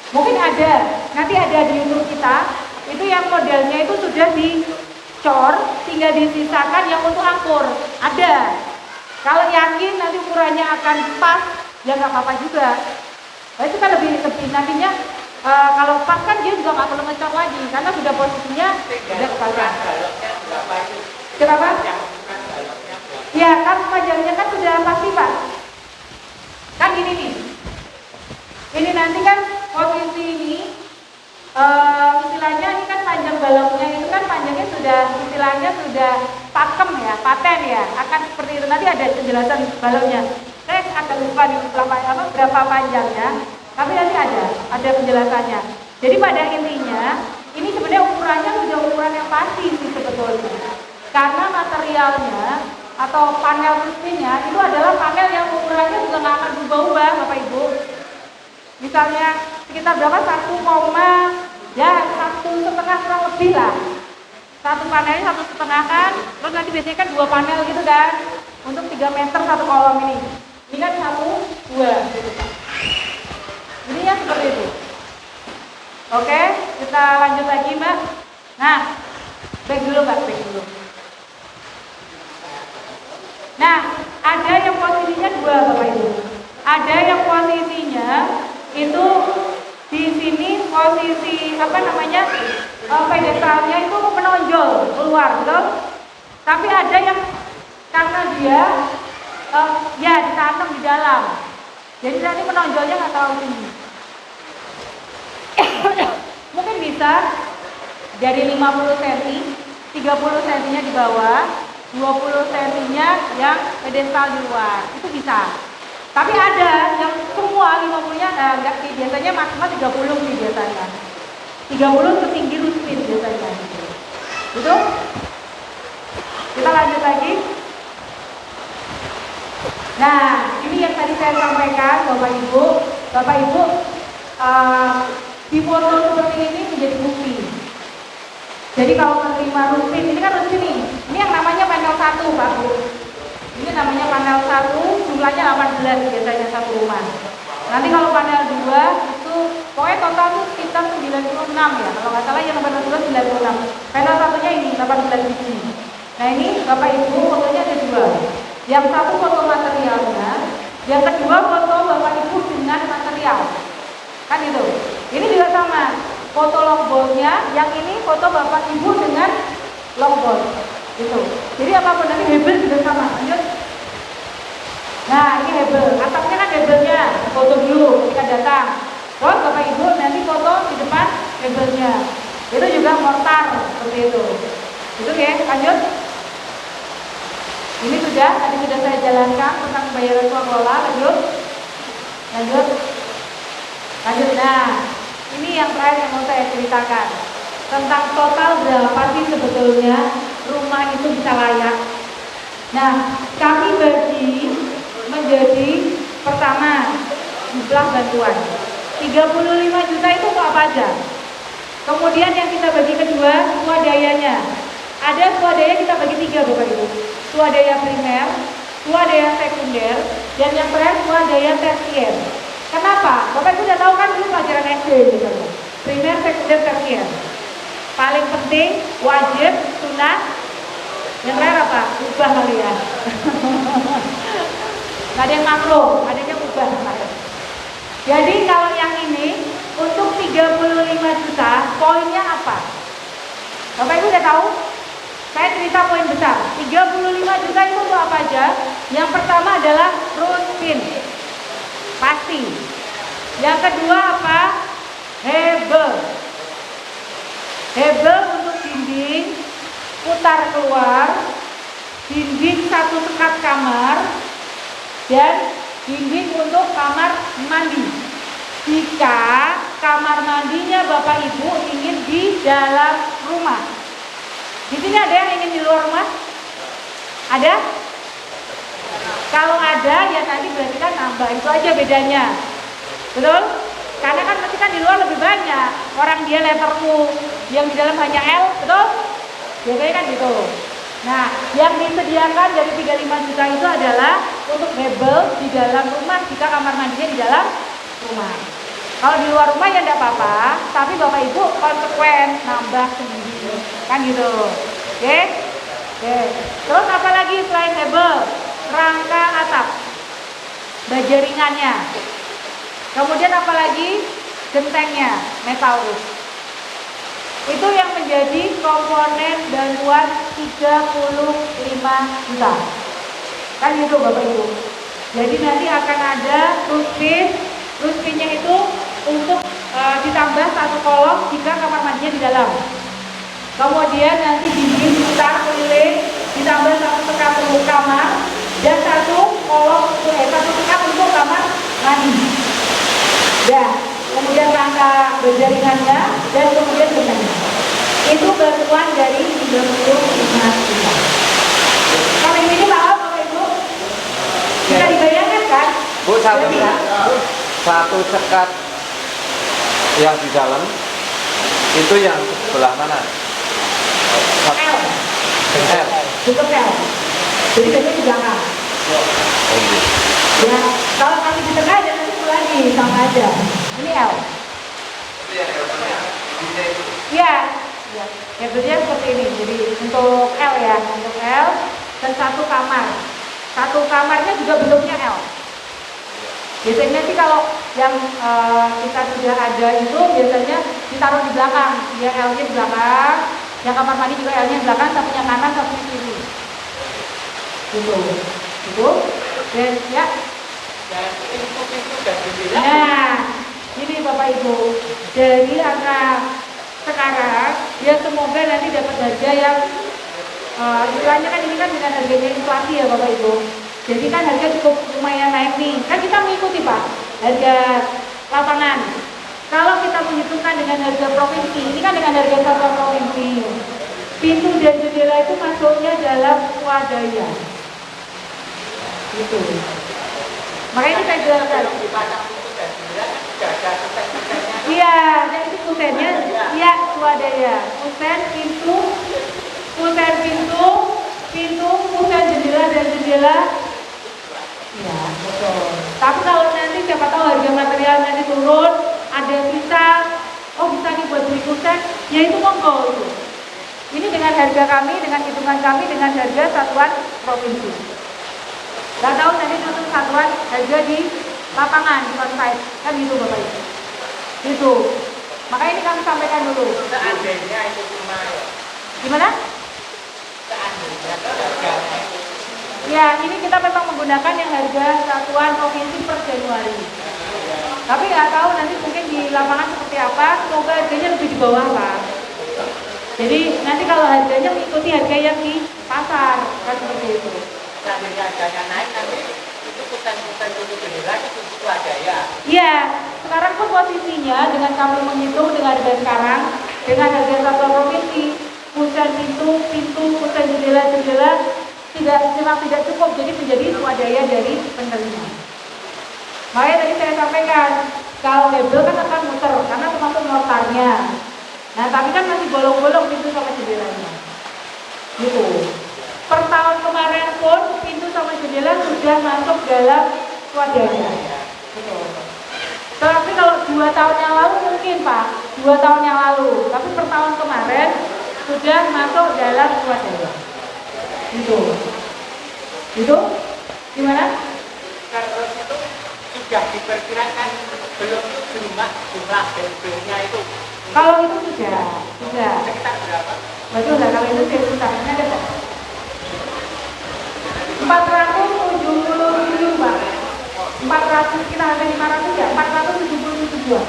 Mungkin ada nanti ada di YouTube kita, itu yang modelnya itu sudah dicor, tinggal disisakan yang untuk angkur. Ada. Kalau yakin nanti ukurannya akan pas, ya nggak apa-apa juga. Nah, itu kan lebih nantinya kalau pas kan dia juga nggak perlu ngecor lagi karena sudah posisinya sudah kepasang. Kenapa? Ya kan panjangnya kan sudah pasti Pak. Kan gini nih. Ini nanti kan posisi ini istilahnya ini kan panjang baloknya itu kan panjangnya sudah istilahnya sudah pakem ya, paten ya, akan seperti itu. Nanti ada penjelasan baloknya. Saya akan lupa nih berapa panjangnya, tapi nanti ada penjelasannya. Jadi pada intinya ini sebenarnya ukurannya sudah ukuran yang pasti sih sebetulnya, karena materialnya atau panel resminya itu adalah panel yang ukurannya juga nggak akan berubah-ubah Bapak Ibu. Misalnya sekitar berapa 1,5 kurang lebih lah. Satu panelnya 1,5 kan, terus nanti biasanya kan 2 panel gitu kan, untuk 3 meter satu kolom ini. Ini kan 1, 2 gitu. Ininya seperti itu. Oke, kita lanjut lagi Mbak. Nah, back dulu Mbak, back dulu. Nah, ada yang posisinya 2 Bapak Ibu. Ada yang posisinya itu di sini posisi pedestalnya itu menonjol keluar, betul? Tapi ada yang karena dia ditanam di dalam, jadi nanti menonjolnya nggak terlalu tinggi. Mungkin bisa dari 50 cm, 30 cm-nya di bawah, 20 cm-nya yang pedestal di luar, itu bisa. Tapi ada yang semua 50-nya enggak sih, biasanya maksimal 30 sih biasanya. 30 setinggi ruspin biasanya. Itu. Kita lanjut lagi. Nah, ini yang tadi saya sampaikan Bapak Ibu. Bapak Ibu di foto seperti ini menjadi bukti. Jadi kalau menerima ruspin, ini kan ruspin nih. Ini yang namanya panel 1 Pak Bu. Ini namanya panel 1, jumlahnya 18 biasanya satu rumah. Nanti kalau panel 2 itu pokoknya total itu sekitar 96 ya. Kalau nggak salah yang nomor 2 96. Panel satunya ini 18 di sini. Nah ini Bapak Ibu fotonya ada 2. Yang satu foto materialnya, yang kedua foto Bapak Ibu dengan material. Kan itu. Ini juga sama. Foto longboardnya, yang ini foto Bapak Ibu dengan longboard. Gitu. Jadi apapun nanti hebel juga sama. Lanjut. Nah ini hebel, atapnya kan hebelnya, foto dulu ketika datang. Terus Bapak Ibu nanti foto di depan hebelnya. Itu juga mortar seperti itu. Itu ya, lanjut. Ini sudah, tadi sudah saya jelaskan tentang pembayaran pengelola. Lanjut. Nah ini yang terakhir yang mau saya ceritakan tentang total berapa sih sebetulnya rumah itu bisa layak. Nah, kami bagi menjadi pertama jumlah bantuan 35 juta itu untuk apa aja. Kemudian yang kita bagi kedua swadayanya. Ada swadaya kita bagi 3 Bapak Ibu. Swadaya primer, swadaya sekunder, dan yang terakhir swadaya tersier. Kenapa? Bapak Ibu sudah tahu kan dulu pelajaran SD gitu. Primer, sekunder, tersier. Paling penting, wajib, sunat. Yang terakhir apa? Ubah kali ya. Gak ada yang makro, adanya ubah. Jadi kalau yang ini untuk 35 juta, poinnya apa? Bapak Ibu udah tahu? Saya cerita poin besar. 35 juta itu untuk apa aja? Yang pertama adalah ruspin. Pasti. Yang kedua apa? Hebel. Hebel untuk dinding, putar keluar, dinding 1 sekat kamar, dan dinding untuk kamar mandi. Jika kamar mandinya Bapak Ibu ingin di dalam rumah. Di sini ada yang ingin di luar rumah? Ada? Kalau ada ya nanti berarti kan nambah, itu aja bedanya. Betul? Karena kan nanti kan di luar lebih banyak. Orang dia letter U, yang di dalam hanya L, betul? Biasanya kan gitu. Nah, yang disediakan dari 35 juta itu adalah untuk hebel di dalam rumah jika kamar mandinya di dalam rumah. Kalau di luar rumah ya enggak apa-apa, tapi Bapak Ibu konsekuen nambah sendiri. Kan gitu. Oke? Oke. Terus apa lagi selain hebel? Rangka atap. Baja ringannya. Kemudian apa lagi? Gentengnya, metal roof. Itu yang menjadi komponen bantuan 35 juta. Kan gitu Bapak Ibu. Jadi nanti akan ada roof pin-nya itu untuk ditambah satu kolom jika kamar mandinya di dalam. Kemudian nanti dinding putar keliling ditambah satu sekat untuk kamar dan satu sekat untuk kamar mandi. Ya, kemudian rangka berjaringannya dan kemudian gentengnya. Itu bantuan dari 35 juta. Kalau ini paham Bapak Ibu? Bisa dibayangkan kan? Bu, satu sekat yang di dalam itu yang sebelah mana? L. L. Cukup L. Jadi biasanya di belakang. Ya, kalau kami di tengah dan nanti lagi sama aja. Ini L. Iya. Ya bentuknya seperti ini. Jadi untuk L ya, untuk L dan satu kamar. Satu kamarnya juga bentuknya L. Biasanya sih kalau yang kita sudah ada itu biasanya ditaruh di belakang. Ya L-nya di belakang. Yang kamar mandi juga L-nya di belakang, satunya kanan, satunya kiri. Gitu. Gitu. Dan ya. Dan pintu dan jendela. Nah, ini Bapak Ibu. Dari angka sekarang, ya semoga nanti dapat harga yang istilahnya kan ini kan dengan harganya inflasi ya Bapak Ibu. Jadi kan harga cukup lumayan naik nih. Kan kita mengikuti Pak harga lapangan. Kalau kita menghitungkan dengan harga provinsi, ini kan dengan harga satuan provinsi. Pintu dan jendela itu masuknya dalam swadaya. Gitu. Makanya ini saya jelaskan. Dipasang pintu dan jendela kan sudah ada kusen-kusennya. Iya, dan itu kusennya, iya swadaya. Kusen pintu, kusen jendela dan jendela. Iya, betul. Tapi kalau nanti siapa tahu harga material nanti turun, ada sisa, oh bisa nih buat beli kusen, ya itu monggo itu. Ini dengan harga kami, dengan hitungan kami, dengan harga satuan provinsi. Gak tahu nanti untuk satuan harga di lapangan, di on-site, kan gitu Bapak Ibu. Gitu. Makanya ini kami sampaikan dulu. Seandainya itu cuma Gimana? seandainya harganya itu. Ya, ini kita memang menggunakan yang harga satuan provinsi per Januari. Tapi nggak tahu nanti mungkin di lapangan seperti apa, semoga harganya lebih di bawah Pak. Jadi nanti kalau harganya mengikuti harga yang di pasar, kan seperti itu. Seandainya harganya naik nanti itu kusen-kusen pintu jendela itu swadaya. Iya, sekarang pun posisinya dengan kami menghitung dengan harga sekarang, dengan harga satuan provinsi, kusen pintu, kusen jendela memang tidak cukup, jadi menjadi swadaya dari penerima. Makanya tadi saya sampaikan, kalau hebel kan akan muter, karena termasuk mortarnya. Nah, tapi kan masih bolong-bolong pintu sama jendelanya. Gitu. Per tahun kemarin pun pintu sama jendela sudah masuk dalam swadaya. Gitu. Tapi kalau 2 tahun yang lalu mungkin Pak, 2 tahun yang lalu. Tapi per tahun kemarin sudah masuk dalam swadaya. Gitu. Gitu? Gimana? Terus itu sudah diperkirakan belum jumlah hebelnya itu. Kalau itu sudah. Sekitar berapa? Betul nggak? Kalau itu saya susahnya ada Pak. 477 Pak. 400 kita harga 500 ya. 477 jual.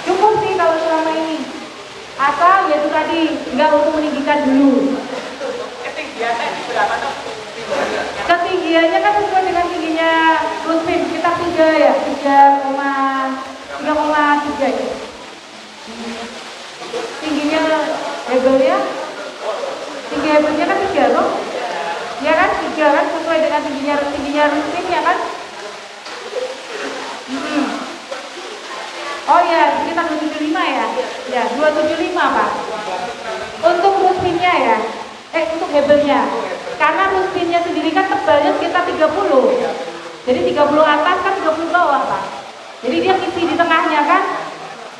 Cukup sih kalau selama ini. Asal ya itu tadi nggak untuk meninggikan dulu. Ketinggiannya ini berapa tuh? Ketinggiannya kan sesuai dengan tingginya Rusmin sekitar 3 ya, 3,3 ya. Tingginya hebelnya, tinggi hebelnya kan 3 loh. Ya kan 3 kan sesuai dengan tingginya Rusmin ya kan. Oh ya, sekitar 275 ya. Ya, 275 Pak. Untuk Rusminnya ya. Untuk hebelnya. Karena Rusmin pinnya sendiri kan tebalnya sekitar 30. Jadi 30 atas kan 30 bawah Pak. Jadi dia isi di tengahnya kan.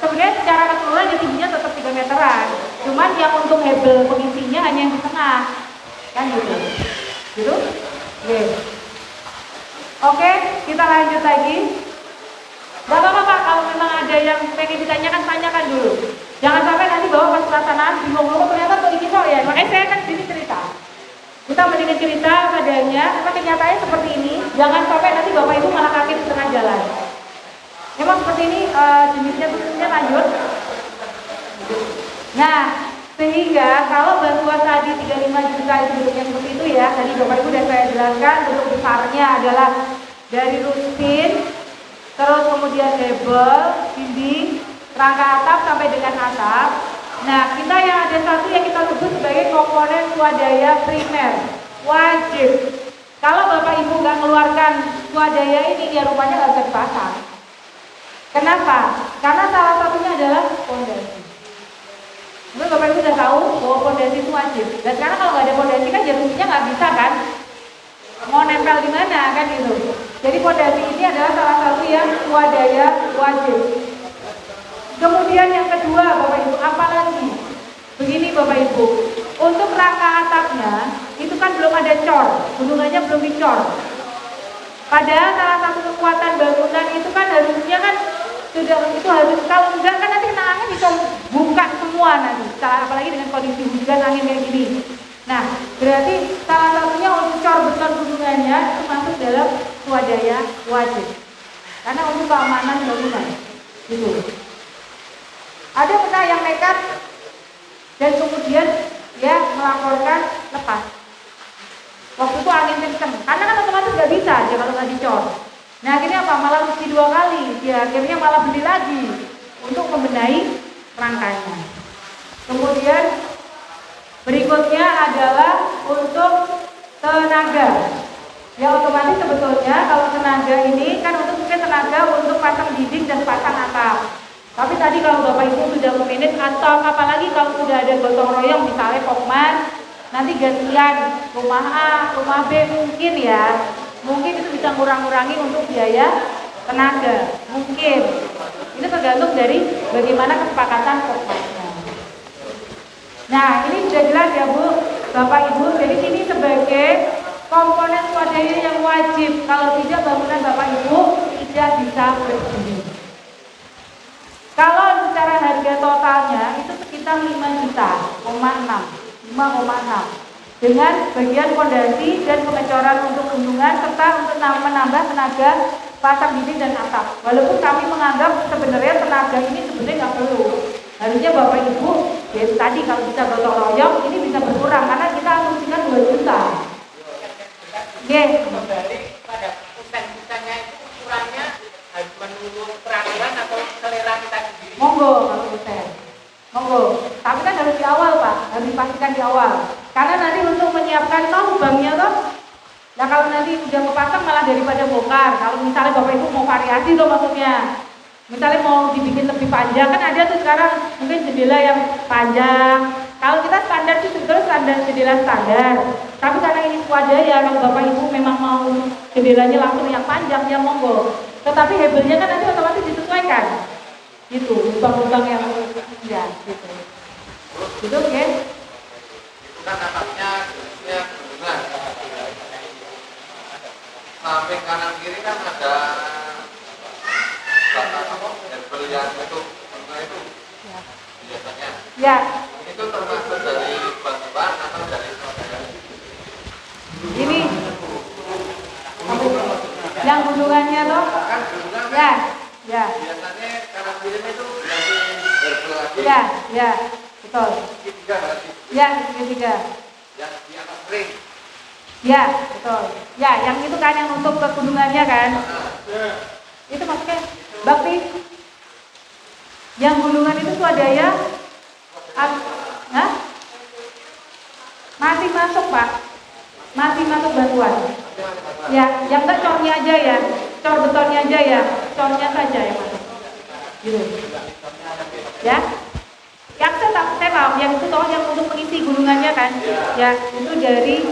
Sebenarnya secara keseluruhan ya tingginya tetap 3 meteran. Cuman yang untuk hebel pengisinya hanya yang di tengah. Kan gitu. Gitu? Oke. Oke, kita lanjut lagi. Gak apa-apa Pak, kalau memang ada yang pengen ditanyakan, tanyakan dulu. Jangan sampai nanti bawa pas pelaksanaan bingung, loh ternyata tuh ini kok ya. Makanya saya kan sini cerita. Kita mendingan cerita padanya, karena kenyataannya seperti ini. Jangan sampai nanti Bapak Ibu malah kaget di tengah jalan. Memang seperti ini jenisnya lanjut. Nah, sehingga kalau bantuan tadi 35 juta itu bentuknya seperti itu ya, tadi Bapak Ibu sudah saya jelaskan bentuk besarnya adalah dari rustin, terus kemudian hebel, dinding, rangka atap sampai dengan atap. Nah, kita yang ada satu yang kita sebut sebagai komponen swadaya primer, wajib. Kalau Bapak Ibu nggak mengeluarkan swadaya ini, ya rumahnya nggak bisa dipasang. Kenapa? Karena salah satunya adalah fondasi. Mungkin Bapak Ibu sudah tahu bahwa fondasi itu wajib. Dan sekarang kalau nggak ada fondasi kan jatuhnya nggak bisa kan? Mau nempel di mana kan gitu. Jadi fondasi ini adalah salah satu yang swadaya wajib. Kemudian yang kedua Bapak Ibu, apa lagi? Begini Bapak Ibu, untuk rangka atapnya itu kan belum ada cor, gunungannya belum dicor. Padahal salah satu kekuatan bangunan itu kan harusnya kan sudah itu harus, kalau enggak kan nanti kena angin bisa buka semua nanti. Apalagi dengan kondisi hujan angin kayak gini. Nah, berarti salah satunya untuk cor beton gunungannya itu masuk dalam swadaya wajib. Karena untuk keamanan bangunan. Gitu. Ada pernah yang nekat dan kemudian dia melaporkan lepas. Waktu itu angin kenceng, karena kan otomatis nggak bisa aja kalau nggak dicor. Nah akhirnya apa? Malah rugi 2 kali. Ya akhirnya malah beli lagi untuk membenahi rangkanya. Kemudian berikutnya adalah untuk tenaga. Ya otomatis sebetulnya kalau tenaga ini kan untuk mungkin tenaga untuk pasang dinding dan pasang atap. Tapi tadi kalau Bapak Ibu sudah memanage atau apalagi kalau sudah ada gotong royong misalnya Pokman, nanti gantian rumah A, rumah B mungkin ya. Mungkin itu bisa ngurang-ngurangi untuk biaya tenaga. Mungkin. Ini tergantung dari bagaimana kesepakatan Pokmannya. Nah, ini sudah jelas ya Bu, Bapak Ibu. Jadi ini sebagai komponen swadaya yang wajib. Kalau tidak bangunan Bapak Ibu tidak bisa berdiri. Kalau secara harga totalnya itu sekitar 5 juta, 5,6 dengan bagian fondasi dan pengecoran untuk bendungan serta untuk menambah tenaga pasang dinding dan atap. Walaupun kami menganggap sebenarnya tenaga ini sebenarnya nggak perlu. Harusnya Bapak Ibu, ya tadi kalau bisa gotong royong ini bisa berkurang karena kita asumsikan 2 juta. Oke. Kembali pada hutan-hutannya itu ukurannya harus menurut peraturan atau selera kita sendiri. Monggo kalau hutan. Monggo. Tapi kan harus di awal Pak, harus dipastikan di awal. Karena nanti untuk menyiapkan lubangnya toh. Nah kalau nanti udah kepasang malah daripada bongkar. Kalau misalnya Bapak Ibu mau variasi tuh maksudnya. Misalnya mau dibikin lebih panjang, kan ada tuh sekarang mungkin jendela yang panjang. Kalau kita standar sih sebetulnya standar jendela standar. Tapi karena ini swadaya, kalau Bapak Ibu memang mau jendelanya langsung yang panjang, ya monggo. Tetapi hebelnya kan nanti otomatis disesuaikan. Gitu, lubang-lubang yang ya gitu. Gitu ya. Kan atapnya ya bendungan. Samping kanan kiri kan ada hebel yang itu biasanya. Ya. Itu termasuk dari bantuan atau dari Ini yang gunungannya toh? kan bendungan Ya, ya. biasanya kanan kiri itu dari hebel lagi. Ya, ya, betul. Tiga berarti Ya, ketiga. yang di atas ring. Ya, betul. Ya, yang itu kan yang untuk ke gunungannya kan? Itu maksudnya Bakti. Yang gunungan itu swadaya. Hah? Masih masuk Pak. Masih masuk bantuan. Ya, yang enggak cornya aja ya. Cor betonnya aja ya. Cornya saja yang masuk. Gitu. Ya. Yang saya tahu yang itu toh yang untuk mengisi gunungannya kan. Ya, itu dari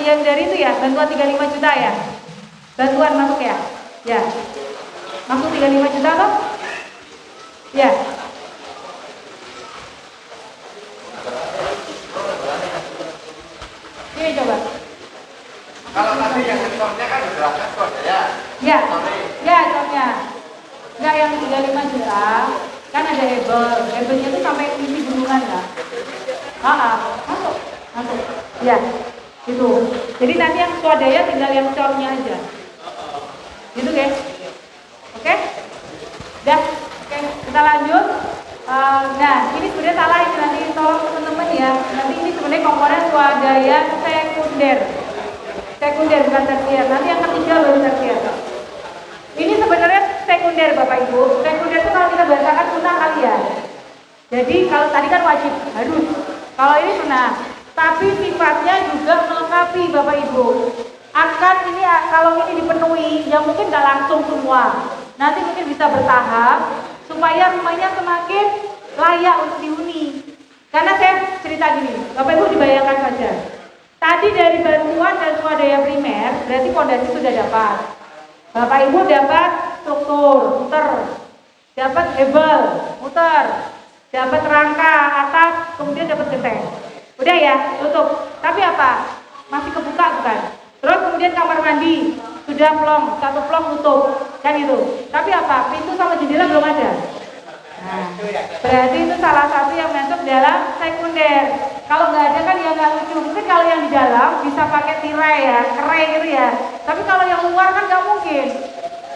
yang dari itu ya, bantuan 35 juta ya. Bantuan masuk ya? Ya. Masuk 35 juta toh? Ya. Ini coba. Kalau tadi yang sensornya kan udah sensor ya. Ya. Ya, contohnya. Enggak yang 35 juta, kan ada hebel. Hebelnya itu sampai isi gunungan kan? Masuk. Masuk. Ya. Gitu. Jadi nanti yang swadaya tinggal yang cornya aja. Gitu guys. Oke? Dah. Oke, kita lanjut. Nah, ini sebenarnya salah ini nanti tolong teman-teman ya. Nanti ini sebenarnya komponen swadaya sekunder. Sekunder bukan tersier. Nanti yang ketiga baru tersier. Ini sebenarnya sekunder Bapak Ibu. Sekunder itu kalau kita bahasakan sunnah kali ya. Jadi kalau tadi kan wajib, harus. Kalau ini sunnah. Tapi sifatnya juga melengkapi Bapak Ibu. Akan ini kalau ini dipenuhi, ya mungkin nggak langsung semua. Nanti mungkin bisa bertahap supaya rumahnya semakin layak untuk dihuni. Karena saya cerita gini, Bapak Ibu dibayangkan saja. Tadi dari bantuan dan swadaya primer, berarti fondasi sudah dapat. Bapak Ibu dapat struktur, muter, dapat hebel, muter, dapat rangka atap, kemudian dapat genteng. Udah ya, tutup. Tapi apa? Masih kebuka bukan? Terus kemudian kamar mandi sudah plong, satu plong tutup, kan itu. Tapi apa? Pintu sama jendela belum ada. Nah, berarti itu salah satu yang masuk dalam sekunder. Kalau nggak ada kan ya nggak lucu. Mungkin kalau yang di dalam bisa pakai tirai ya, kerai gitu ya. Tapi kalau yang luar kan nggak mungkin.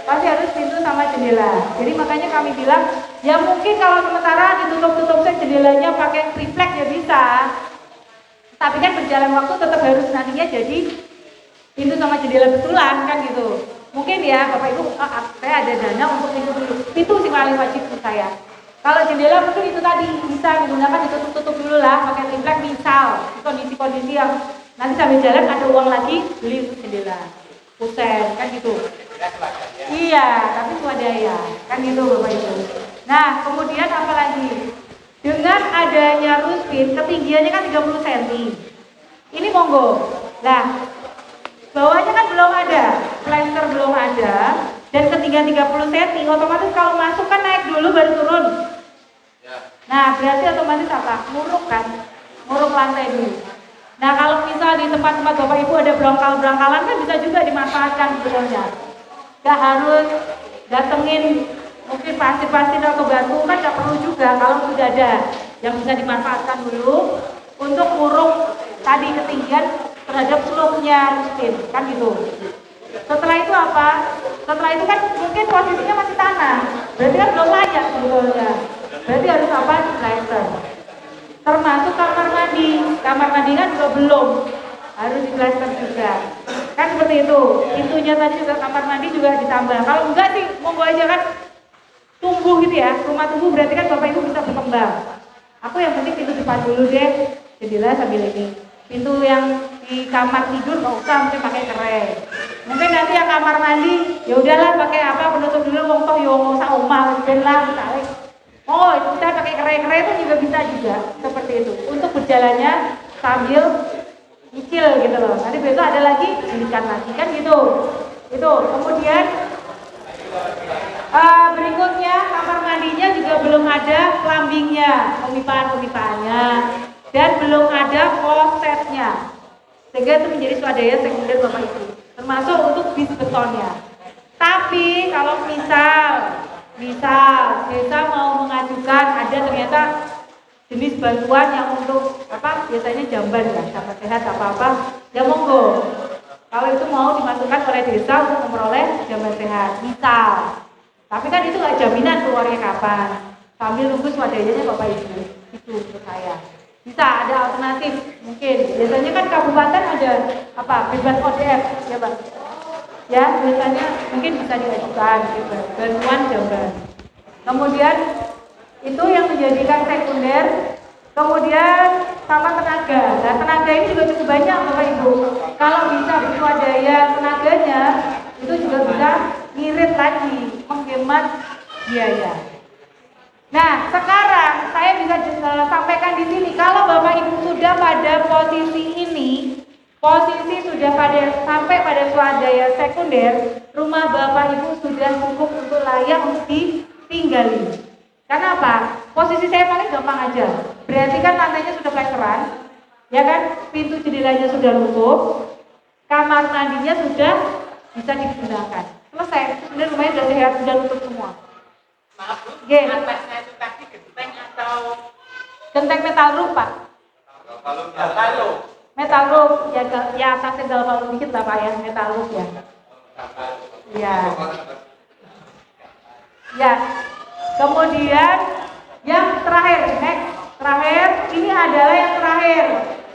Pasti harus pintu sama jendela. Jadi makanya kami bilang, ya mungkin kalau sementara ditutup-tutup saja jendelanya pakai triplek ya bisa. Tapi kan berjalan waktu tetap harus nantinya jadi pintu sama jendela betulan kan gitu. Mungkin ya Bapak Ibu, saya ada dana untuk pintu dulu. Itu sih paling wajib untuk saya. Kalau jendela mungkin itu tadi bisa digunakan ditutup-tutup dulu lah pakai triplek misal kondisi-kondisi yang nanti sambil jalan ada uang lagi beli untuk jendela. Kusen kan gitu. Iya, tapi swadaya kan gitu Bapak Ibu. Nah kemudian apa lagi? Dengan adanya ruspin ketinggiannya kan 30 cm. Ini monggo. Nah bawahnya kan belum ada, plester belum ada, dan ketinggian 30 cm, otomatis kalau masuk kan naik dulu baru turun. Nah, berarti otomatis apa? Muruk kan? Muruk lantai dulu. Nah, kalau misal di tempat-tempat Bapak Ibu ada berangkal-berangkalan kan bisa juga dimanfaatkan sebetulnya. Gak harus datengin mungkin pasir-pasir atau batu kan gak perlu juga kalau sudah ada yang bisa dimanfaatkan dulu untuk muruk tadi ketinggian terhadap slope-nya ruspin, kan gitu. Setelah itu apa? Setelah itu kan mungkin posisinya masih tanah, berarti kan belum layak sebetulnya. Berarti harus apa? Plaster. Termasuk kamar mandi kan juga belum, harus di plaster juga. Kan seperti itu. Pintunya tadi juga kamar mandi juga ditambah. Kalau enggak sih monggo aja kan tumbuh gitu ya. Rumah tumbuh berarti kan Bapak Ibu bisa berkembang. Aku yang penting pintu depan dulu deh, jendela sambil ini. Pintu yang di kamar tidur nggak usah, mungkin pakai kerai. Mungkin nanti yang kamar mandi, ya udahlah pakai apa penutup dulu, wong toh yo nggak usah omah, ben lah misalnya. Oh, itu kita pakai kerai itu juga bisa juga seperti itu. Untuk berjalannya sambil nyicil gitu loh. Nanti besok ada lagi, jadikan lagi kan gitu. Itu. Kemudian berikutnya kamar mandinya juga belum ada plumbingnya, pemipaan-pemipaannya. Dan belum ada klosetnya, sehingga itu menjadi swadaya sekunder Bapak Ibu, termasuk untuk bis betonnya. Tapi kalau misal desa mau mengajukan ada ternyata jenis bantuan yang untuk apa biasanya jamban ya, sama sehat apa ya monggo. Kalau itu mau dimasukkan oleh desa untuk memperoleh jamban sehat, misal. Tapi kan itu nggak jaminan keluarnya kapan. Sambil nunggu swadayanya Bapak Ibu, itu untuk saya. Bisa ada alternatif mungkin. Biasanya kan kabupaten ada apa? Bebas ODF, ya Bang. Ya, biasanya mungkin bisa diajukan gitu. Bantuan jamban. Kemudian itu yang menjadikan sekunder. Kemudian sama tenaga. Nah, tenaga ini juga cukup banyak Bapak Ibu. Kalau bisa bersuadaya tenaganya, itu juga bisa ngirit lagi, menghemat biaya. Nah, sekarang saya bisa sampaikan di sini, kalau Bapak Ibu sudah pada posisi ini, posisi sudah sampai pada swadaya sekunder, rumah Bapak Ibu sudah cukup untuk layak untuk ditinggali. Karena apa? Posisi saya paling gampang aja. Berarti kan lantainya sudah plesteran, ya kan? Pintu jendelanya sudah nutup, kamar mandinya sudah bisa digunakan. Selesai. Sebenarnya rumahnya sudah sehat, sudah nutup semua. Maaf Bu, Oke. atasnya itu tadi genteng atau Genteng metal roof, Pak. kalau Metal roof, ya atasnya galvalum dikit lah Pak ya, metal roof ya. Ya. Ya. Kemudian yang terakhir, terakhir ini adalah yang terakhir.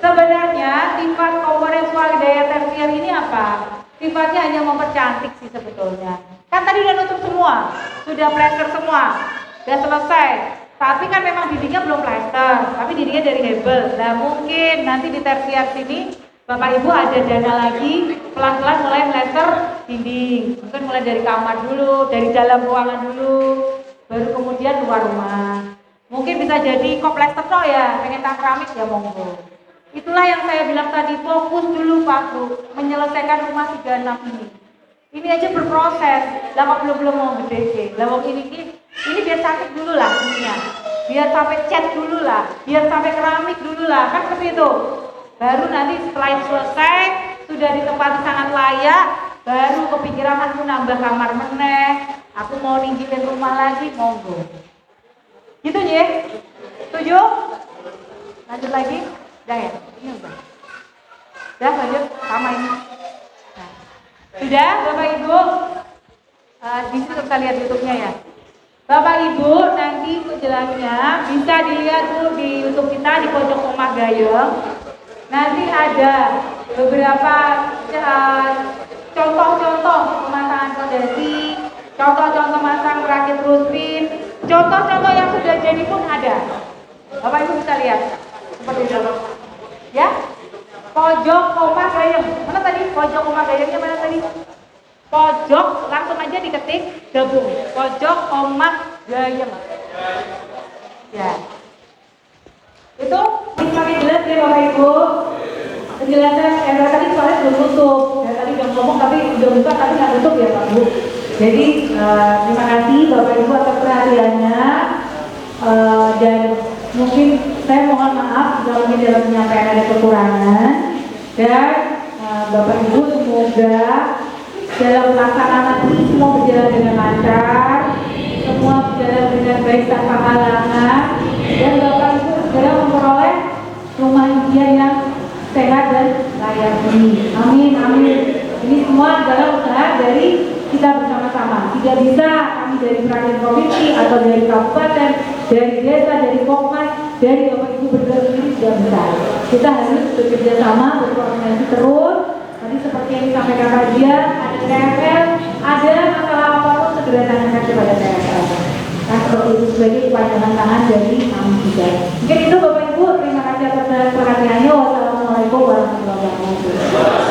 Sebenarnya sifat komponen swadaya tersier ini apa? Sifatnya hanya mempercantik sih sebetulnya. Kan tadi udah nutup semua, sudah plester semua, udah selesai. Tapi kan memang dindingnya belum plester, tapi dindingnya dari hebel. Nah mungkin nanti di tersier sini Bapak Ibu ada dana lagi, pelan-pelan mulai plester dinding. Mungkin mulai dari kamar dulu, dari dalam ruangan dulu, baru kemudian luar rumah. Mungkin bisa jadi kompleks terno ya, pengen tak keramik ya monggo. Itulah yang saya bilang tadi, fokus dulu Pak Bu, menyelesaikan rumah 36 ini. Ini aja berproses, lah belum mau gede. Lah ini biar cantik dulu lah ininya. Biar sampai cat dulu lah, biar sampai keramik dulu lah, kan seperti itu. Baru nanti setelah itu selesai, sudah di tempat sangat layak, baru kepikiran aku nambah kamar meneh, aku mau ninggilin rumah lagi, monggo. Gitu ya? Setuju? Lanjut lagi? Udah ya? Ini udah. Udah lanjut sama ini. Nah. Sudah Bapak Ibu? Di sini bisa lihat YouTube-nya ya. Bapak Ibu nanti penjelasnya bisa dilihat tuh di YouTube kita di pojok Omah Gayeng. Nanti ada beberapa contoh-contoh pemasangan fondasi, contoh-contoh masang perakit ruspin, contoh-contoh yang sudah jadi pun ada. Bapak Ibu bisa lihat seperti itu. Ya, pojok Omah Gayeng. Mana tadi pojok Omah Gayengnya mana tadi? Pojok langsung aja diketik gabung. Pojok Omah Gayeng. Ya. Itu makin jelas ya Bapak Ibu. Penjelasan tadi soalnya belum tutup. Tadi udah ngomong tapi udah buka tapi nggak tutup ya Pak Bu. Jadi terima kasih Bapak Ibu atas perhatiannya. Dan mungkin saya mohon maaf jika mungkin dalam penyampaian ada kekurangan. Dan Bapak Ibu semoga dalam pelaksanaan ini semua berjalan dengan lancar, semua berjalan dengan baik tanpa halangan, dan Bapak Ibu segera memperoleh rumah impian yang sehat dan layak ini. Amin, amin. Ini semua adalah usaha dari kita bersama-sama. Tidak bisa kami dari perangkat provinsi atau dari kabupaten, dari desa, dari Pokmas, dari Bapak Ibu berdua sendiri tidak bisa. Kita harus bekerja sama, berkoordinasi terus. Tadi seperti yang disampaikan Pak Dian, ada TFL, ada masalah apapun segera tanyakan kepada TFL. Nah seperti itu sebagai kepanjangan tangan dari kami juga. Mungkin itu Bapak Ibu, terima kasih atas perhatiannya. Wassalamualaikum warahmatullahi wabarakatuh.